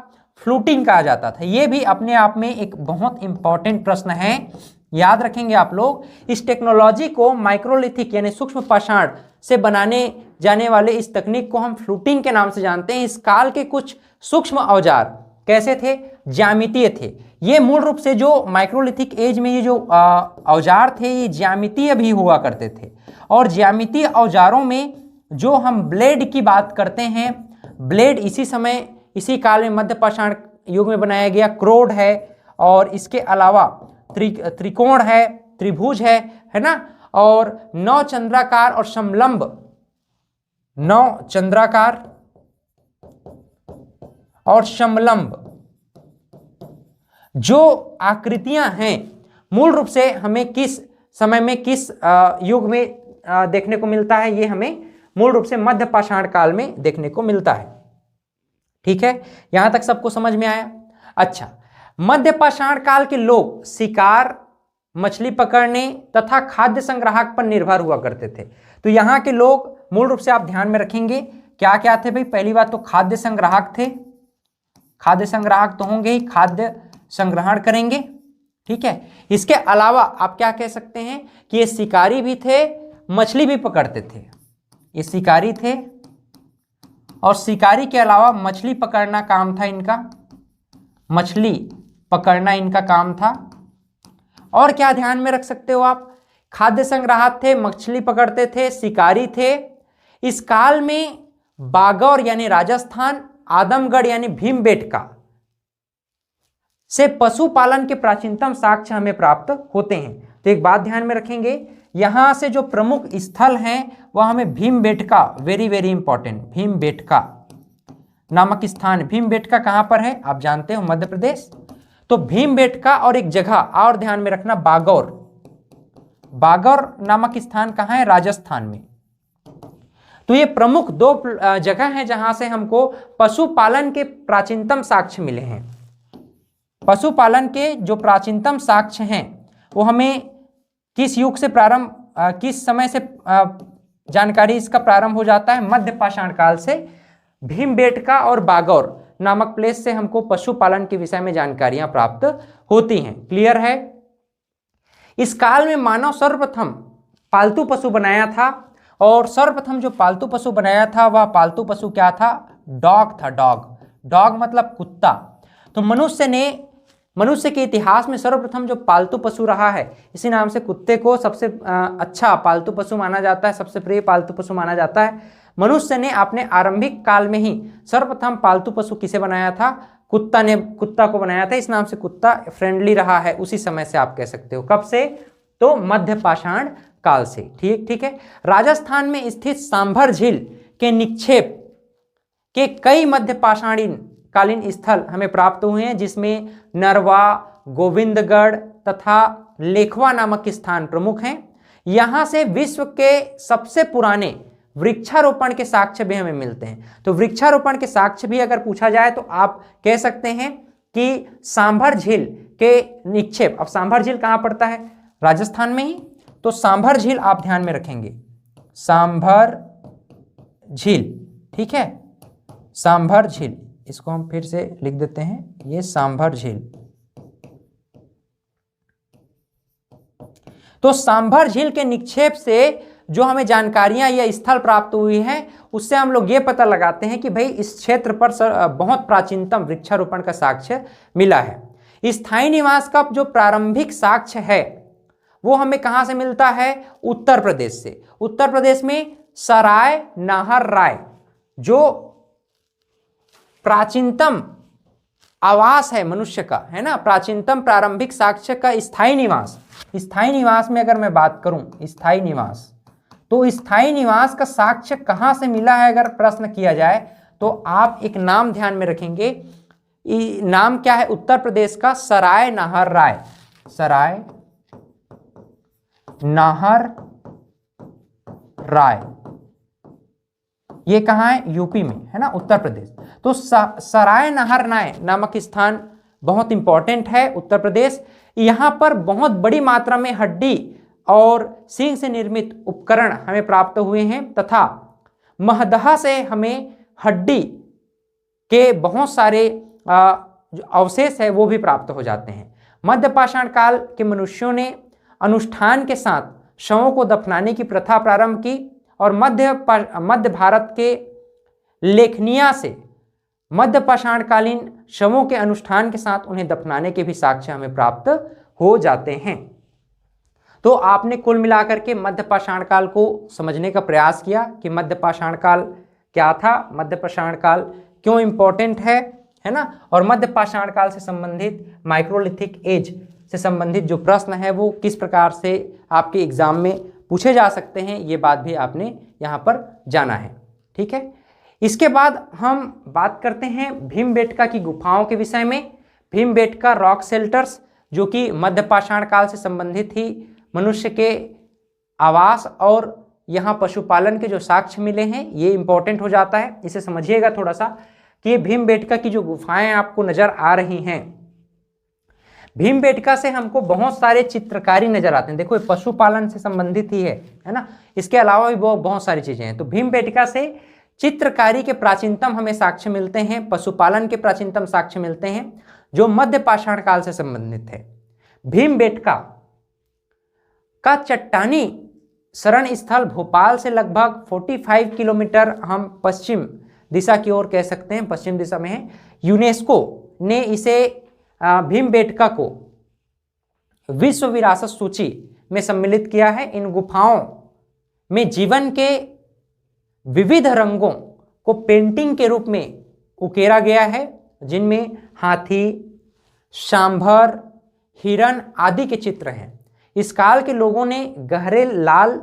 फ्लूटिंग कहा जाता था। ये भी अपने आप में एक बहुत इंपॉर्टेंट प्रश्न है, याद रखेंगे आप लोग। इस टेक्नोलॉजी को माइक्रोलिथिक यानी सूक्ष्म पाषाण से बनाने जाने वाले इस तकनीक को हम फ्लूटिंग के नाम से जानते हैं। इस काल के कुछ सूक्ष्म औजार कैसे थे? ज्यामितीय थे। ये मूल रूप से जो माइक्रोलिथिक एज में ये जो औजार थे ये ज्यामितीय भी हुआ करते थे। और ज्यामितीय औजारों में जो हम ब्लेड की बात करते हैं, ब्लेड इसी समय इसी काल में मध्य पाषाण युग में बनाया गया। क्रोड है और इसके अलावा त्रिकोण है, त्रिभुज है ना, और नौ चंद्राकार और समलंब, नौ चंद्राकार और समलंब जो आकृतियां हैं मूल रूप से हमें किस समय में किस युग में देखने को मिलता है? ये हमें मूल रूप से मध्य पाषाण काल में देखने को मिलता है। ठीक है, यहां तक सबको समझ में आया? अच्छा, मध्य पाषाण काल के लोग शिकार, मछली पकड़ने तथा खाद्य संग्राहक पर निर्भर हुआ करते थे। तो यहाँ के लोग मूल रूप से आप ध्यान में रखेंगे क्या क्या थे भाई? पहली बात तो खाद्य संग्राहक थे, खाद्य संग्राहक तो होंगे ही, खाद्य संग्रहण करेंगे। ठीक है, इसके अलावा आप क्या कह सकते हैं कि ये शिकारी भी थे, मछली भी पकड़ते थे। ये शिकारी थे और शिकारी के अलावा मछली पकड़ना काम था इनका, मछली पकड़ना इनका काम था। और क्या ध्यान में रख सकते हो आप? खाद्य संग्राहक थे, मछली पकड़ते थे, शिकारी थे। इस काल में बागौर यानी राजस्थान, आदमगढ़ यानी भीमबेटका से पशुपालन के प्राचीनतम साक्ष्य हमें प्राप्त होते हैं। तो एक बात ध्यान में रखेंगे, यहां से जो प्रमुख स्थल हैं वह हमें Bhimbetka, very very important, Bhimbetka नामक स्थान। भीमबेटका कहां पर है? आप जानते हो, मध्य प्रदेश। तो भीमबेटका और एक जगह और ध्यान में रखना, बागौर, बागौर नामक स्थान कहां है? राजस्थान में। तो ये प्रमुख दो जगह हैं जहां से हमको पशुपालन के प्राचीनतम साक्ष्य मिले हैं। पशुपालन के जो प्राचीनतम साक्ष्य हैं वो हमें किस युग से प्रारंभ, किस समय से जानकारी इसका प्रारंभ हो जाता है? मध्य पाषाण काल से। भीमबेटका और बागौर नामक प्लेस से हमको पशुपालन के विषय में जानकारियां प्राप्त होती हैं। क्लियर है? इस काल में मानव सर्वप्रथम पालतू पशु बनाया था, और सर्वप्रथम जो पालतू पशु बनाया था वह पालतू पशु क्या था? डॉग था। डॉग, डॉग मतलब कुत्ता। तो मनुष्य के इतिहास में सर्वप्रथम जो पालतू पशु रहा है, इसी नाम से कुत्ते को सबसे अच्छा पालतू पशु माना जाता है, सबसे प्रिय पालतू पशु माना जाता है। मनुष्य ने अपने आरंभिक काल में ही सर्वप्रथम पालतू पशु किसे बनाया था? कुत्ता को बनाया था। इस नाम से कुत्ता फ्रेंडली रहा है उसी समय से, आप कह सकते हो। कब से? तो मध्य पाषाण काल से। ठीक है। राजस्थान में स्थित सांभर झील के निक्षेप के कई मध्य पाषाणीन कालीन स्थल हमें प्राप्त हुए हैं, जिसमें नरवा, गोविंदगढ़ तथा लेखवा नामक स्थान प्रमुख हैं। यहां से विश्व के सबसे पुराने वृक्षारोपण के साक्ष्य भी हमें मिलते हैं। तो वृक्षारोपण के साक्ष्य भी अगर पूछा जाए तो आप कह सकते हैं कि सांभर झील के निक्षेप। अब सांभर झील कहां पड़ता है? राजस्थान में ही। तो सांभर झील आप ध्यान में रखेंगे, सांभर झील। ठीक है, सांभर झील, इसको हम फिर से लिख देते हैं, ये सांभर झील। तो सांभर झील के निक्षेप से जो हमें जानकारियां या स्थल प्राप्त हुई हैं, उससे हम लोग ये पता लगाते हैं कि भाई इस क्षेत्र पर बहुत प्राचीनतम वृक्षारोपण का साक्ष्य मिला है। स्थायी निवास का जो प्रारंभिक साक्ष्य है वो हमें कहां से मिलता है? उत्तर प्रदेश से। उत्तर प्रदेश में सराय नाहर राय जो प्राचीनतम आवास है मनुष्य का, है ना, प्राचीनतम प्रारंभिक साक्ष्य का स्थायी निवास। स्थायी निवास में अगर मैं बात करूं, स्थायी निवास, तो स्थायी निवास का साक्ष्य कहां से मिला है अगर प्रश्न किया जाए तो आप एक नाम ध्यान में रखेंगे। नाम क्या है उत्तर प्रदेश का? सराय नाहर राय। सराय नाहर राय, ये कहां है? यूपी में, है ना, उत्तर प्रदेश। तो सराय नाहर राय नामक स्थान बहुत इंपॉर्टेंट है, उत्तर प्रदेश। यहां पर बहुत बड़ी मात्रा में हड्डी और सींग से निर्मित उपकरण हमें प्राप्त हुए हैं तथा महदहा से हमें हड्डी के बहुत सारे जो अवशेष है वो भी प्राप्त हो जाते हैं। मध्य पाषाण काल के मनुष्यों ने अनुष्ठान के साथ शवों को दफनाने की प्रथा प्रारंभ की और मध्य भारत के लेखनिया से मध्य पाषाणकालीन शवों के अनुष्ठान के साथ उन्हें दफनाने के भी साक्ष्य हमें प्राप्त हो जाते हैं। तो आपने कुल मिलाकर के मध्य पाषाण काल को समझने का प्रयास किया कि मध्य पाषाण काल क्या था, मध्य पाषाण काल क्यों इंपॉर्टेंट है ना, और मध्य पाषाण काल से संबंधित माइक्रोलिथिक एज से संबंधित जो प्रश्न है वो किस प्रकार से आपके एग्जाम में पूछे जा सकते हैं, ये बात भी आपने यहाँ पर जाना है। ठीक है, इसके बाद हम बात करते हैं भीमबेटका की गुफाओं के विषय में। भीमबेटका रॉक शेल्टर्स जो कि मध्य पाषाण काल से संबंधित ही मनुष्य के आवास और यहाँ पशुपालन के जो साक्ष्य मिले हैं ये इंपॉर्टेंट हो जाता है। इसे समझिएगा थोड़ा सा कि ये भीमबेटका की जो गुफाएं आपको नजर आ रही हैं, भीमबेटका से हमको बहुत सारे चित्रकारी नजर आते हैं। देखो ये पशुपालन से संबंधित ही है ना, इसके अलावा भी बहुत सारी चीजें हैं। तो भीमबेटका से चित्रकारी के प्राचीनतम हमें साक्ष्य मिलते हैं, पशुपालन के प्राचीनतम साक्ष्य मिलते हैं जो मध्य पाषाण काल से संबंधित है। भीमबेटका का चट्टानी शरण स्थल भोपाल से लगभग 45 किलोमीटर हम पश्चिम दिशा की ओर कह सकते हैं, पश्चिम दिशा में है। यूनेस्को ने इसे भीमबेटका को विश्व विरासत सूची में सम्मिलित किया है। इन गुफाओं में जीवन के विविध रंगों को पेंटिंग के रूप में उकेरा गया है, जिनमें हाथी, सांभर, हिरण आदि के चित्र हैं। इस काल के लोगों ने गहरे लाल,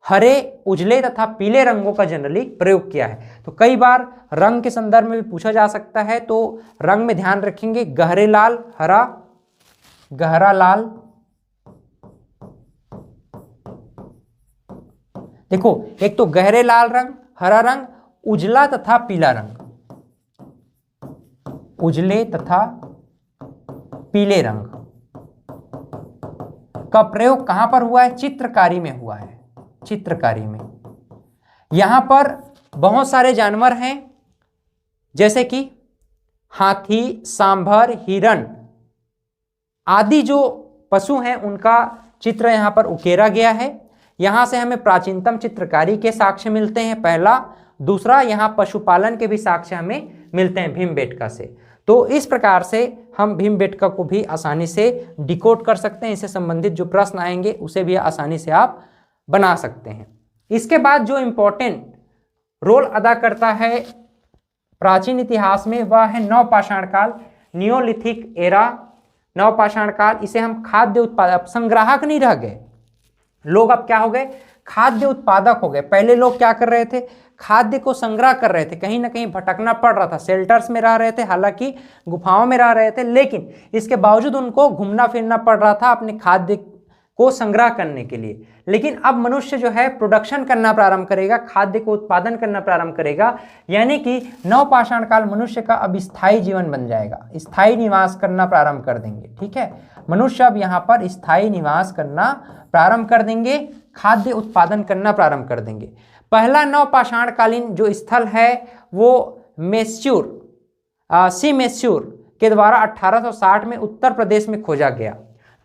हरे, उजले तथा पीले रंगों का जनरली प्रयोग किया है। तो कई बार रंग के संदर्भ में भी पूछा जा सकता है, तो रंग में ध्यान रखेंगे गहरे लाल, हरा, गहरा लाल। देखो एक तो गहरे लाल रंग, हरा रंग, उजला तथा पीला रंग, उजले तथा पीले रंग का प्रयोग कहां पर हुआ है? चित्रकारी में हुआ है, चित्रकारी में। यहां पर बहुत सारे जानवर हैं जैसे कि हाथी, सांभर, हिरण आदि जो पशु हैं उनका चित्र यहां पर उकेरा गया है। यहां से हमें प्राचीनतम चित्रकारी के साक्ष्य मिलते हैं, पहला। दूसरा, यहां पशुपालन के भी साक्ष्य हमें मिलते हैं भीमबेटका से। तो इस प्रकार से हम भीमबेटका को भी आसानी से डिकोड कर सकते हैं। इससे संबंधित जो प्रश्न आएंगे उसे भी आसानी से आप बना सकते हैं। इसके बाद जो इंपॉर्टेंट रोल अदा करता है प्राचीन इतिहास में वह है नवपाषाण काल, नियोलिथिक एरा, नवपाषाण काल। इसे हम खाद्य उत्पादक, संग्राहक नहीं रह गए लोग, अब क्या हो गए? खाद्य उत्पादक हो गए। पहले लोग क्या कर रहे थे? खाद्य को संग्रह कर रहे थे, कहीं ना कहीं भटकना पड़ रहा था, शेल्टर्स में रह रहे थे, हालांकि गुफाओं में रह रहे थे, लेकिन इसके बावजूद उनको घूमना फिरना पड़ रहा था अपने खाद्य को संग्रह करने के लिए। लेकिन अब मनुष्य जो है प्रोडक्शन करना प्रारंभ करेगा, खाद्य को उत्पादन करना प्रारंभ करेगा, यानी कि नवपाषाण काल मनुष्य का अब स्थायी जीवन बन जाएगा, स्थायी निवास करना प्रारंभ कर देंगे। ठीक है, मनुष्य अब यहाँ पर स्थायी निवास करना प्रारंभ कर देंगे, खाद्य उत्पादन करना प्रारंभ कर देंगे। पहला नवपाषाण कालीन जो स्थल है वो मैस्यूर, सी मैस्यूर के द्वारा 1860 में उत्तर प्रदेश में खोजा गया।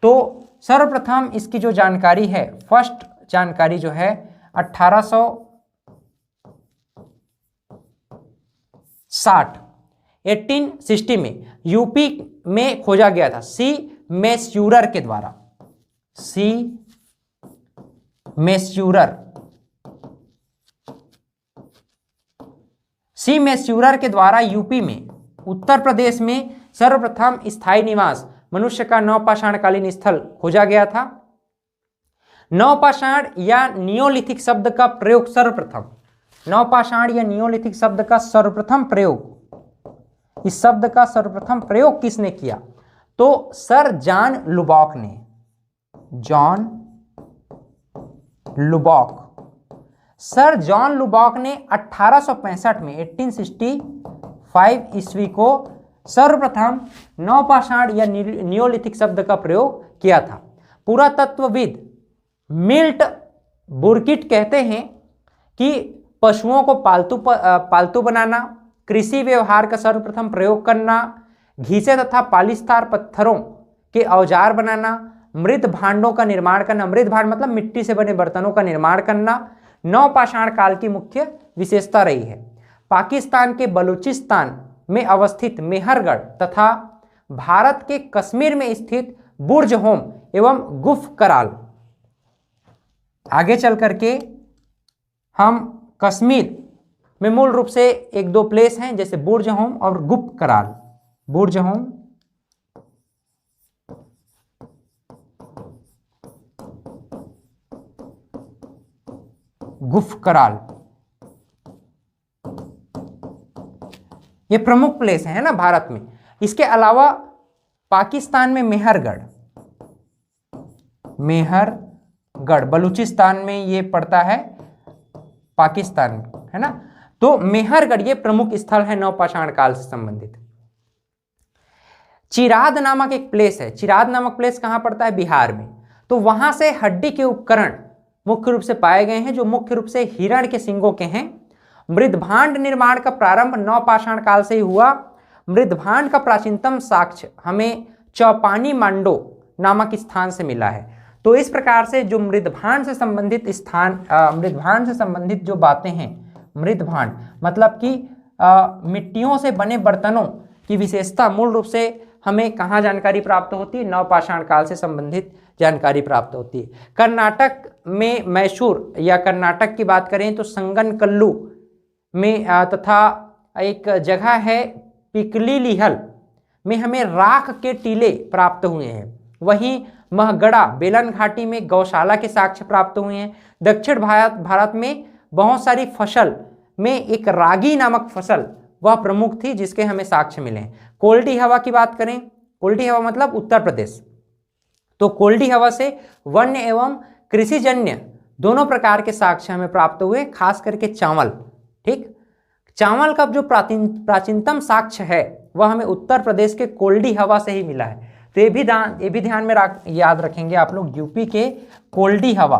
तो सर्वप्रथम इसकी जो जानकारी है, फर्स्ट जानकारी जो है 1860 में यूपी में खोजा गया था, सी मैस्यूरर के द्वारा, सी मैस्यूरर, सी मैस्यूरर के द्वारा यूपी में, उत्तर प्रदेश में सर्वप्रथम स्थायी निवास मनुष्य का नवपाषाणकालीन स्थल खोजा गया था। नवपाषाण या नियोलिथिक शब्द का प्रयोग सर्वप्रथम, नवपाषाण या नियोलिथिक शब्द का सर्वप्रथम प्रयोग, इस शब्द का सर्वप्रथम प्रयोग किसने किया? तो सर जॉन लुबॉक ने, John Lubbock, sir John Lubbock ने 1865 में 1865 ईस्वी को सर्वप्रथम नवपाषाण या नियोलिथिक शब्द का प्रयोग किया था। पुरातत्वविद मिल्ट बुर्किट कहते हैं कि पशुओं को पालतू बनाना, कृषि व्यवहार का सर्वप्रथम प्रयोग करना, घिसे तथा पॉलीस्टार पत्थरों के औजार बनाना, मृत भांडों का निर्माण करना, मृत भांड मतलब मिट्टी से बने बर्तनों का निर्माण करना नवपाषाण काल की मुख्य विशेषता रही है। पाकिस्तान के बलूचिस्तान में अवस्थित मेहरगढ़ तथा भारत के कश्मीर में स्थित बुर्ज होम एवं गुफ कराल, आगे चल करके हम कश्मीर में मूल रूप से एक दो प्लेस हैं जैसे बुर्ज होम और गुफ कराल, बुर्ज होम गुफ कराल, ये प्रमुख प्लेस है ना भारत में। इसके अलावा पाकिस्तान में मेहरगढ़ बलूचिस्तान में ये पड़ता है, पाकिस्तान में है ना। तो मेहरगढ़ ये प्रमुख स्थल है नवपाषाण काल से संबंधित। चिराद नामक एक प्लेस है, चिराद नामक प्लेस कहां पड़ता है? बिहार में। तो वहां से हड्डी के उपकरण मुख्य रूप से पाए गए हैं जो मुख्य रूप से हिरण के सींगों के हैं। मृदभांड निर्माण का प्रारंभ नवपाषाण काल से ही हुआ। मृदभांड का प्राचीनतम साक्ष्य हमें चौपानी मांडो नामक स्थान से मिला है। तो इस प्रकार से जो मृदभांड से संबंधित स्थान, मृदभांड से संबंधित जो बातें हैं, मृदभांड मतलब कि मिट्टियों से बने बर्तनों की विशेषता मूल रूप से हमें कहाँ जानकारी प्राप्त होती है? नवपाषाण काल से संबंधित जानकारी प्राप्त होती है। कर्नाटक में मैसूर या कर्नाटक की बात करें तो संगनकल्लू में तथा एक जगह है पिकलीलिहल में हमें राख के टीले प्राप्त हुए हैं। वहीं महगड़ा बेलन घाटी में गौशाला के साक्ष्य प्राप्त हुए हैं। दक्षिण भारत में बहुत सारी फसल में एक रागी नामक फसल वह प्रमुख थी जिसके हमें साक्ष्य मिले हैं। कोल्डी हवा की बात करें, कोल्डी हवा मतलब उत्तर प्रदेश, तो कोल्डी हवा से वन्य एवं कृषिजन्य दोनों प्रकार के साक्ष्य हमें प्राप्त हुए, खास करके चावल। ठीक, चावल का जो प्राचीनतम साक्ष्य है वह हमें उत्तर प्रदेश के कोल्डी हवा से ही मिला है। तो ये भी ध्यान में याद रखेंगे आप लोग, यूपी के कोल्डी हवा,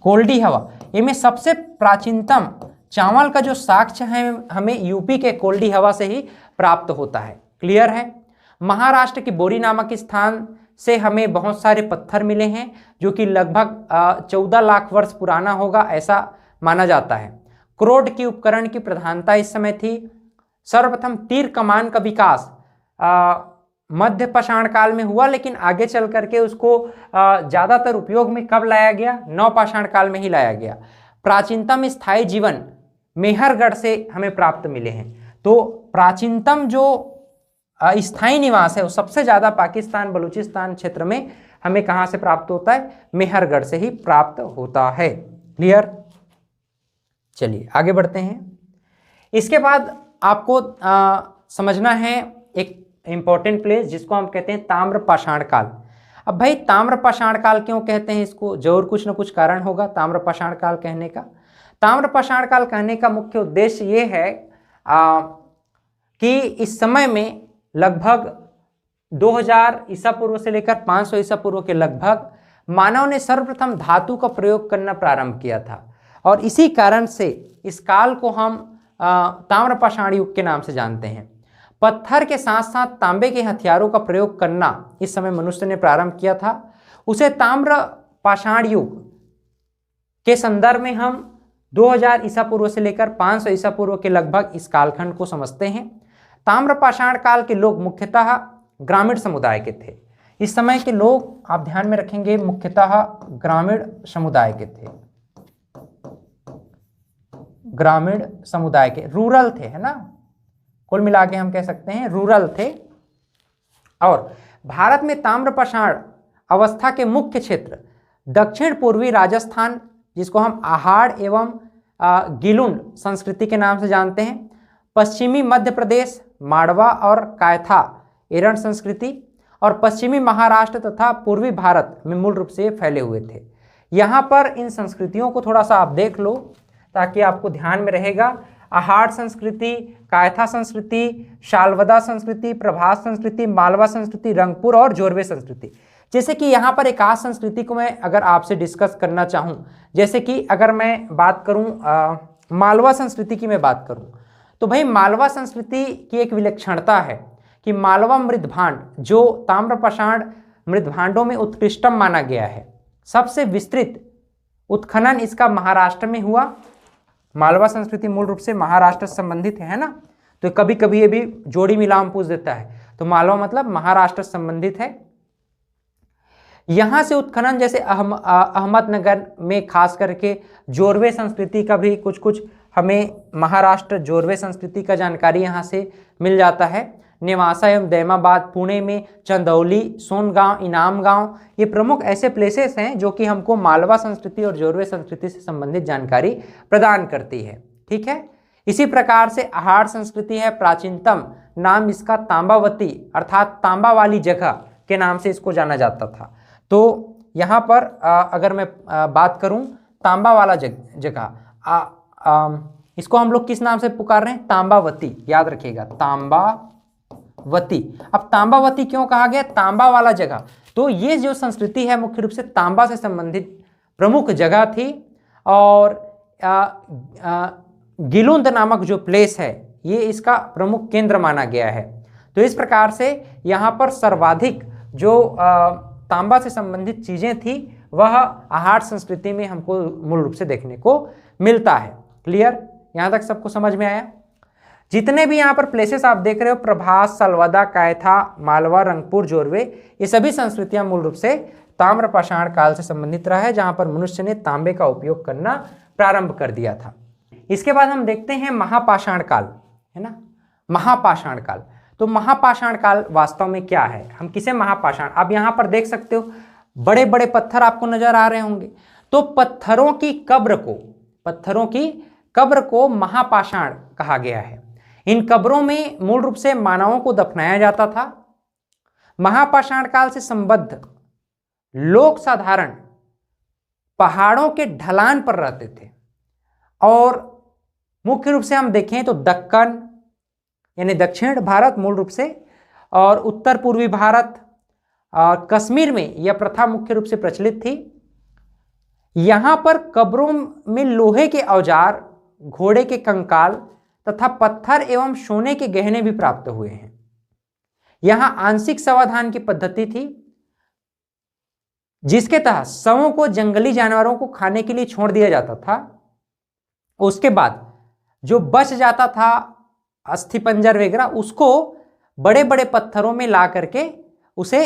कोल्डी हवा ये में सबसे प्राचीनतम चावल का जो साक्ष्य है हमें यूपी के कोल्डी हवा से ही प्राप्त होता है। क्लियर है? महाराष्ट्र की बोरी नामक स्थान से हमें बहुत सारे पत्थर मिले हैं जो कि लगभग 14 लाख वर्ष पुराना होगा ऐसा माना जाता है। क्रोड की उपकरण की प्रधानता इस समय थी। सर्वप्रथम तीर कमान का विकास मध्य पाषाण काल में हुआ, लेकिन आगे चल करके उसको ज़्यादातर उपयोग में कब लाया गया? नवपाषाण काल में ही लाया गया। प्राचीनतम स्थायी जीवन मेहरगढ़ से हमें प्राप्त मिले हैं। तो प्राचीनतम जो स्थायी निवास है वो सबसे ज़्यादा पाकिस्तान बलूचिस्तान क्षेत्र में हमें कहाँ से प्राप्त होता है? मेहरगढ़ से ही प्राप्त होता है। क्लियर? चलिए आगे बढ़ते हैं। इसके बाद आपको समझना है एक इंपॉर्टेंट प्लेस जिसको हम कहते हैं ताम्रपाषाण काल। अब भाई ताम्रपाषाण काल क्यों कहते हैं इसको? जरूर कुछ ना कुछ कारण होगा ताम्रपाषाण काल कहने का। ताम्रपाषाण काल कहने का मुख्य उद्देश्य ये है कि इस समय में लगभग 2000 ईसा पूर्व से लेकर 500 ईसा पूर्व के लगभग मानव ने सर्वप्रथम धातु का प्रयोग करना प्रारंभ किया था, और इसी कारण से इस काल को हम ताम्रपाषाण युग के नाम से जानते हैं। पत्थर के साथ साथ तांबे के हथियारों का प्रयोग करना इस समय मनुष्य ने प्रारंभ किया था। उसे ताम्रपाषाण युग के संदर्भ में हम 2000 ईसा पूर्व से लेकर 500 ईसा पूर्व के लगभग इस कालखंड को समझते हैं। ताम्रपाषाण काल के लोग मुख्यतः ग्रामीण समुदाय के थे। इस समय के लोग आप ध्यान में रखेंगे मुख्यतः ग्रामीण समुदाय के थे, ग्रामीण समुदाय के, रूरल थे, है ना, कुल मिला के हम कह सकते हैं रूरल थे। और भारत में ताम्रपाषाण अवस्था के मुख्य क्षेत्र दक्षिण पूर्वी राजस्थान जिसको हम आहाड़ एवं गिलुंड संस्कृति के नाम से जानते हैं, पश्चिमी मध्य प्रदेश माड़वा और कायथा एरंड संस्कृति, और पश्चिमी महाराष्ट्र तथा पूर्वी भारत में मूल रूप से फैले हुए थे। यहाँ पर इन संस्कृतियों को थोड़ा सा आप देख लो ताकि आपको ध्यान में रहेगा। आहाड़ संस्कृति, कायथा संस्कृति, शालवदा संस्कृति, प्रभास संस्कृति, मालवा संस्कृति, रंगपुर और जोरवे संस्कृति। जैसे कि यहाँ पर एकाध संस्कृति को मैं अगर आपसे डिस्कस करना चाहूँ, जैसे कि अगर मैं बात करूँ मालवा संस्कृति की मैं बात करूँ, तो भाई मालवा संस्कृति की एक विलक्षणता है कि मालवा मृदभांड जो ताम्रपाषाण मृदभांडों में उत्कृष्टम माना गया है, सबसे विस्तृत उत्खनन इसका महाराष्ट्र में हुआ। मालवा संस्कृति मूल रूप से महाराष्ट्र से संबंधित है ना, तो कभी कभी ये भी जोड़ी मिलाम पूछ देता है, तो मालवा मतलब महाराष्ट्र से संबंधित है। यहां से उत्खनन जैसे अहमदनगर में खास करके जोरवे संस्कृति का भी कुछ कुछ हमें महाराष्ट्र जोरवे संस्कृति का जानकारी यहां से मिल जाता है। नेवासा एवं दैमाबाद, पुणे में चंदौली, सोनगांव, इनाम गांव, ये प्रमुख ऐसे प्लेसेस हैं जो कि हमको मालवा संस्कृति और जोरवे संस्कृति से संबंधित जानकारी प्रदान करती है। ठीक है, इसी प्रकार से आहार संस्कृति है, प्राचीनतम नाम इसका तांबावती अर्थात तांबा वाली जगह के नाम से इसको जाना जाता था। तो यहाँ पर अगर मैं बात करूँ तांबा वाला जगह, इसको हम लोग किस नाम से पुकार रहे हैं? तांबावती, याद रखिएगा तांबावती। अब तांबावती क्यों कहा गया? तांबा वाला जगह। तो ये जो संस्कृति है मुख्य रूप से तांबा से संबंधित प्रमुख जगह थी, और गिलुंद नामक जो प्लेस है ये इसका प्रमुख केंद्र माना गया है। तो इस प्रकार से यहाँ पर सर्वाधिक जो तांबा से संबंधित चीजें थी वह आहार संस्कृति में हमको मूल रूप से देखने को मिलता है। क्लियर, यहाँ तक सबको समझ में आया? जितने भी यहाँ पर प्लेसेस आप देख रहे हो, प्रभास, सलवदा, कायथा, मालवा, रंगपुर, जोरवे, ये सभी संस्कृतियां मूल रूप से ताम्रपाषाण काल से संबंधित रहा है, जहां पर मनुष्य ने तांबे का उपयोग करना प्रारंभ कर दिया था। इसके बाद हम देखते हैं महापाषाण काल, है ना, महापाषाण काल। तो महापाषाण काल वास्तव में क्या है? हम किसे महापाषाण, आप यहाँ पर देख सकते हो बड़े बड़े पत्थर आपको नजर आ रहे होंगे। तो पत्थरों की कब्र को महापाषाण कहा गया है। इन कब्रों में मूल रूप से मानवों को दफनाया जाता था। महापाषाण काल से संबद्ध लोग साधारण पहाड़ों के ढलान पर रहते थे, और मुख्य रूप से हम देखें तो दक्कन यानी दक्षिण भारत मूल रूप से, और उत्तर पूर्वी भारत और कश्मीर में यह प्रथा मुख्य रूप से प्रचलित थी। यहां पर कब्रों में लोहे के औजार, घोड़े के कंकाल तथा पत्थर एवं सोने के गहने भी प्राप्त हुए हैं। यहां आंशिक शवाधान की पद्धति थी, जिसके तहत शवों को जंगली जानवरों को खाने के लिए छोड़ दिया जाता था। उसके बाद जो बच जाता था अस्थिपंजर वगैरह, उसको बड़े बड़े पत्थरों में ला करके उसे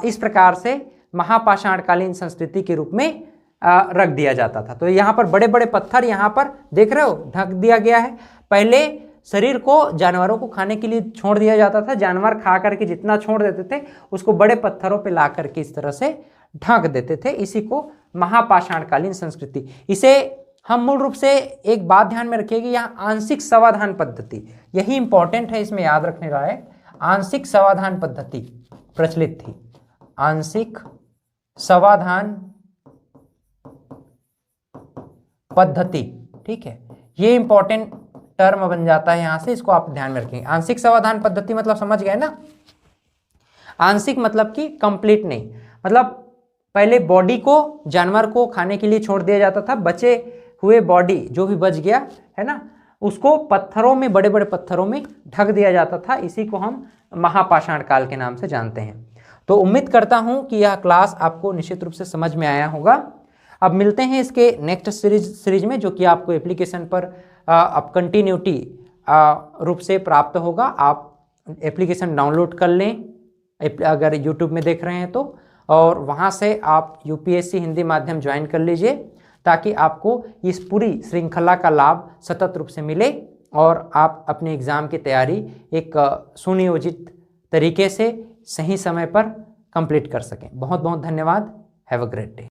इस प्रकार से महापाषाणकालीन संस्कृति के रूप में रख दिया जाता था। तो यहाँ पर बड़े बड़े पत्थर यहाँ पर देख रहे हो ढक दिया गया है। पहले शरीर को जानवरों को खाने के लिए छोड़ दिया जाता था, जानवर खा करके जितना छोड़ देते थे उसको बड़े पत्थरों पे ला करके इस तरह से ढक देते थे। इसी को महापाषाणकालीन संस्कृति, इसे हम मूल रूप से एक बात ध्यान में रखिएगा, यहाँ आंशिक शवाधान पद्धति यही इंपॉर्टेंट है, इसमें याद रखने का है। आंशिक शवाधान पद्धति प्रचलित थी, आंशिक शवाधान पद्धति, ठीक है, ये इंपॉर्टेंट टर्म बन जाता है यहां से, इसको आप ध्यान में रखेंगे। आंशिक शवाधान पद्धति मतलब समझ गए ना, आंशिक मतलब कि कंप्लीट नहीं, मतलब पहले बॉडी को जानवर को खाने के लिए छोड़ दिया जाता था, बचे हुए बॉडी जो भी बच गया है ना उसको पत्थरों में, बड़े बड़े पत्थरों में ढक दिया जाता था। इसी को हम महापाषाण काल के नाम से जानते हैं। तो उम्मीद करता हूं कि यह क्लास आपको निश्चित रूप से समझ में आया होगा। अब मिलते हैं इसके नेक्स्ट सीरीज में, जो कि आपको एप्लीकेशन पर अब कंटिन्यूटी रूप से प्राप्त होगा। आप एप्लीकेशन डाउनलोड कर लें अगर यूट्यूब में देख रहे हैं तो, और वहाँ से आप यूपीएससी हिंदी माध्यम ज्वाइन कर लीजिए, ताकि आपको इस पूरी श्रृंखला का लाभ सतत रूप से मिले और आप अपने एग्ज़ाम की तैयारी एक सुनियोजित तरीके से सही समय पर कंप्लीट कर सकें। बहुत बहुत धन्यवाद। Have a great day.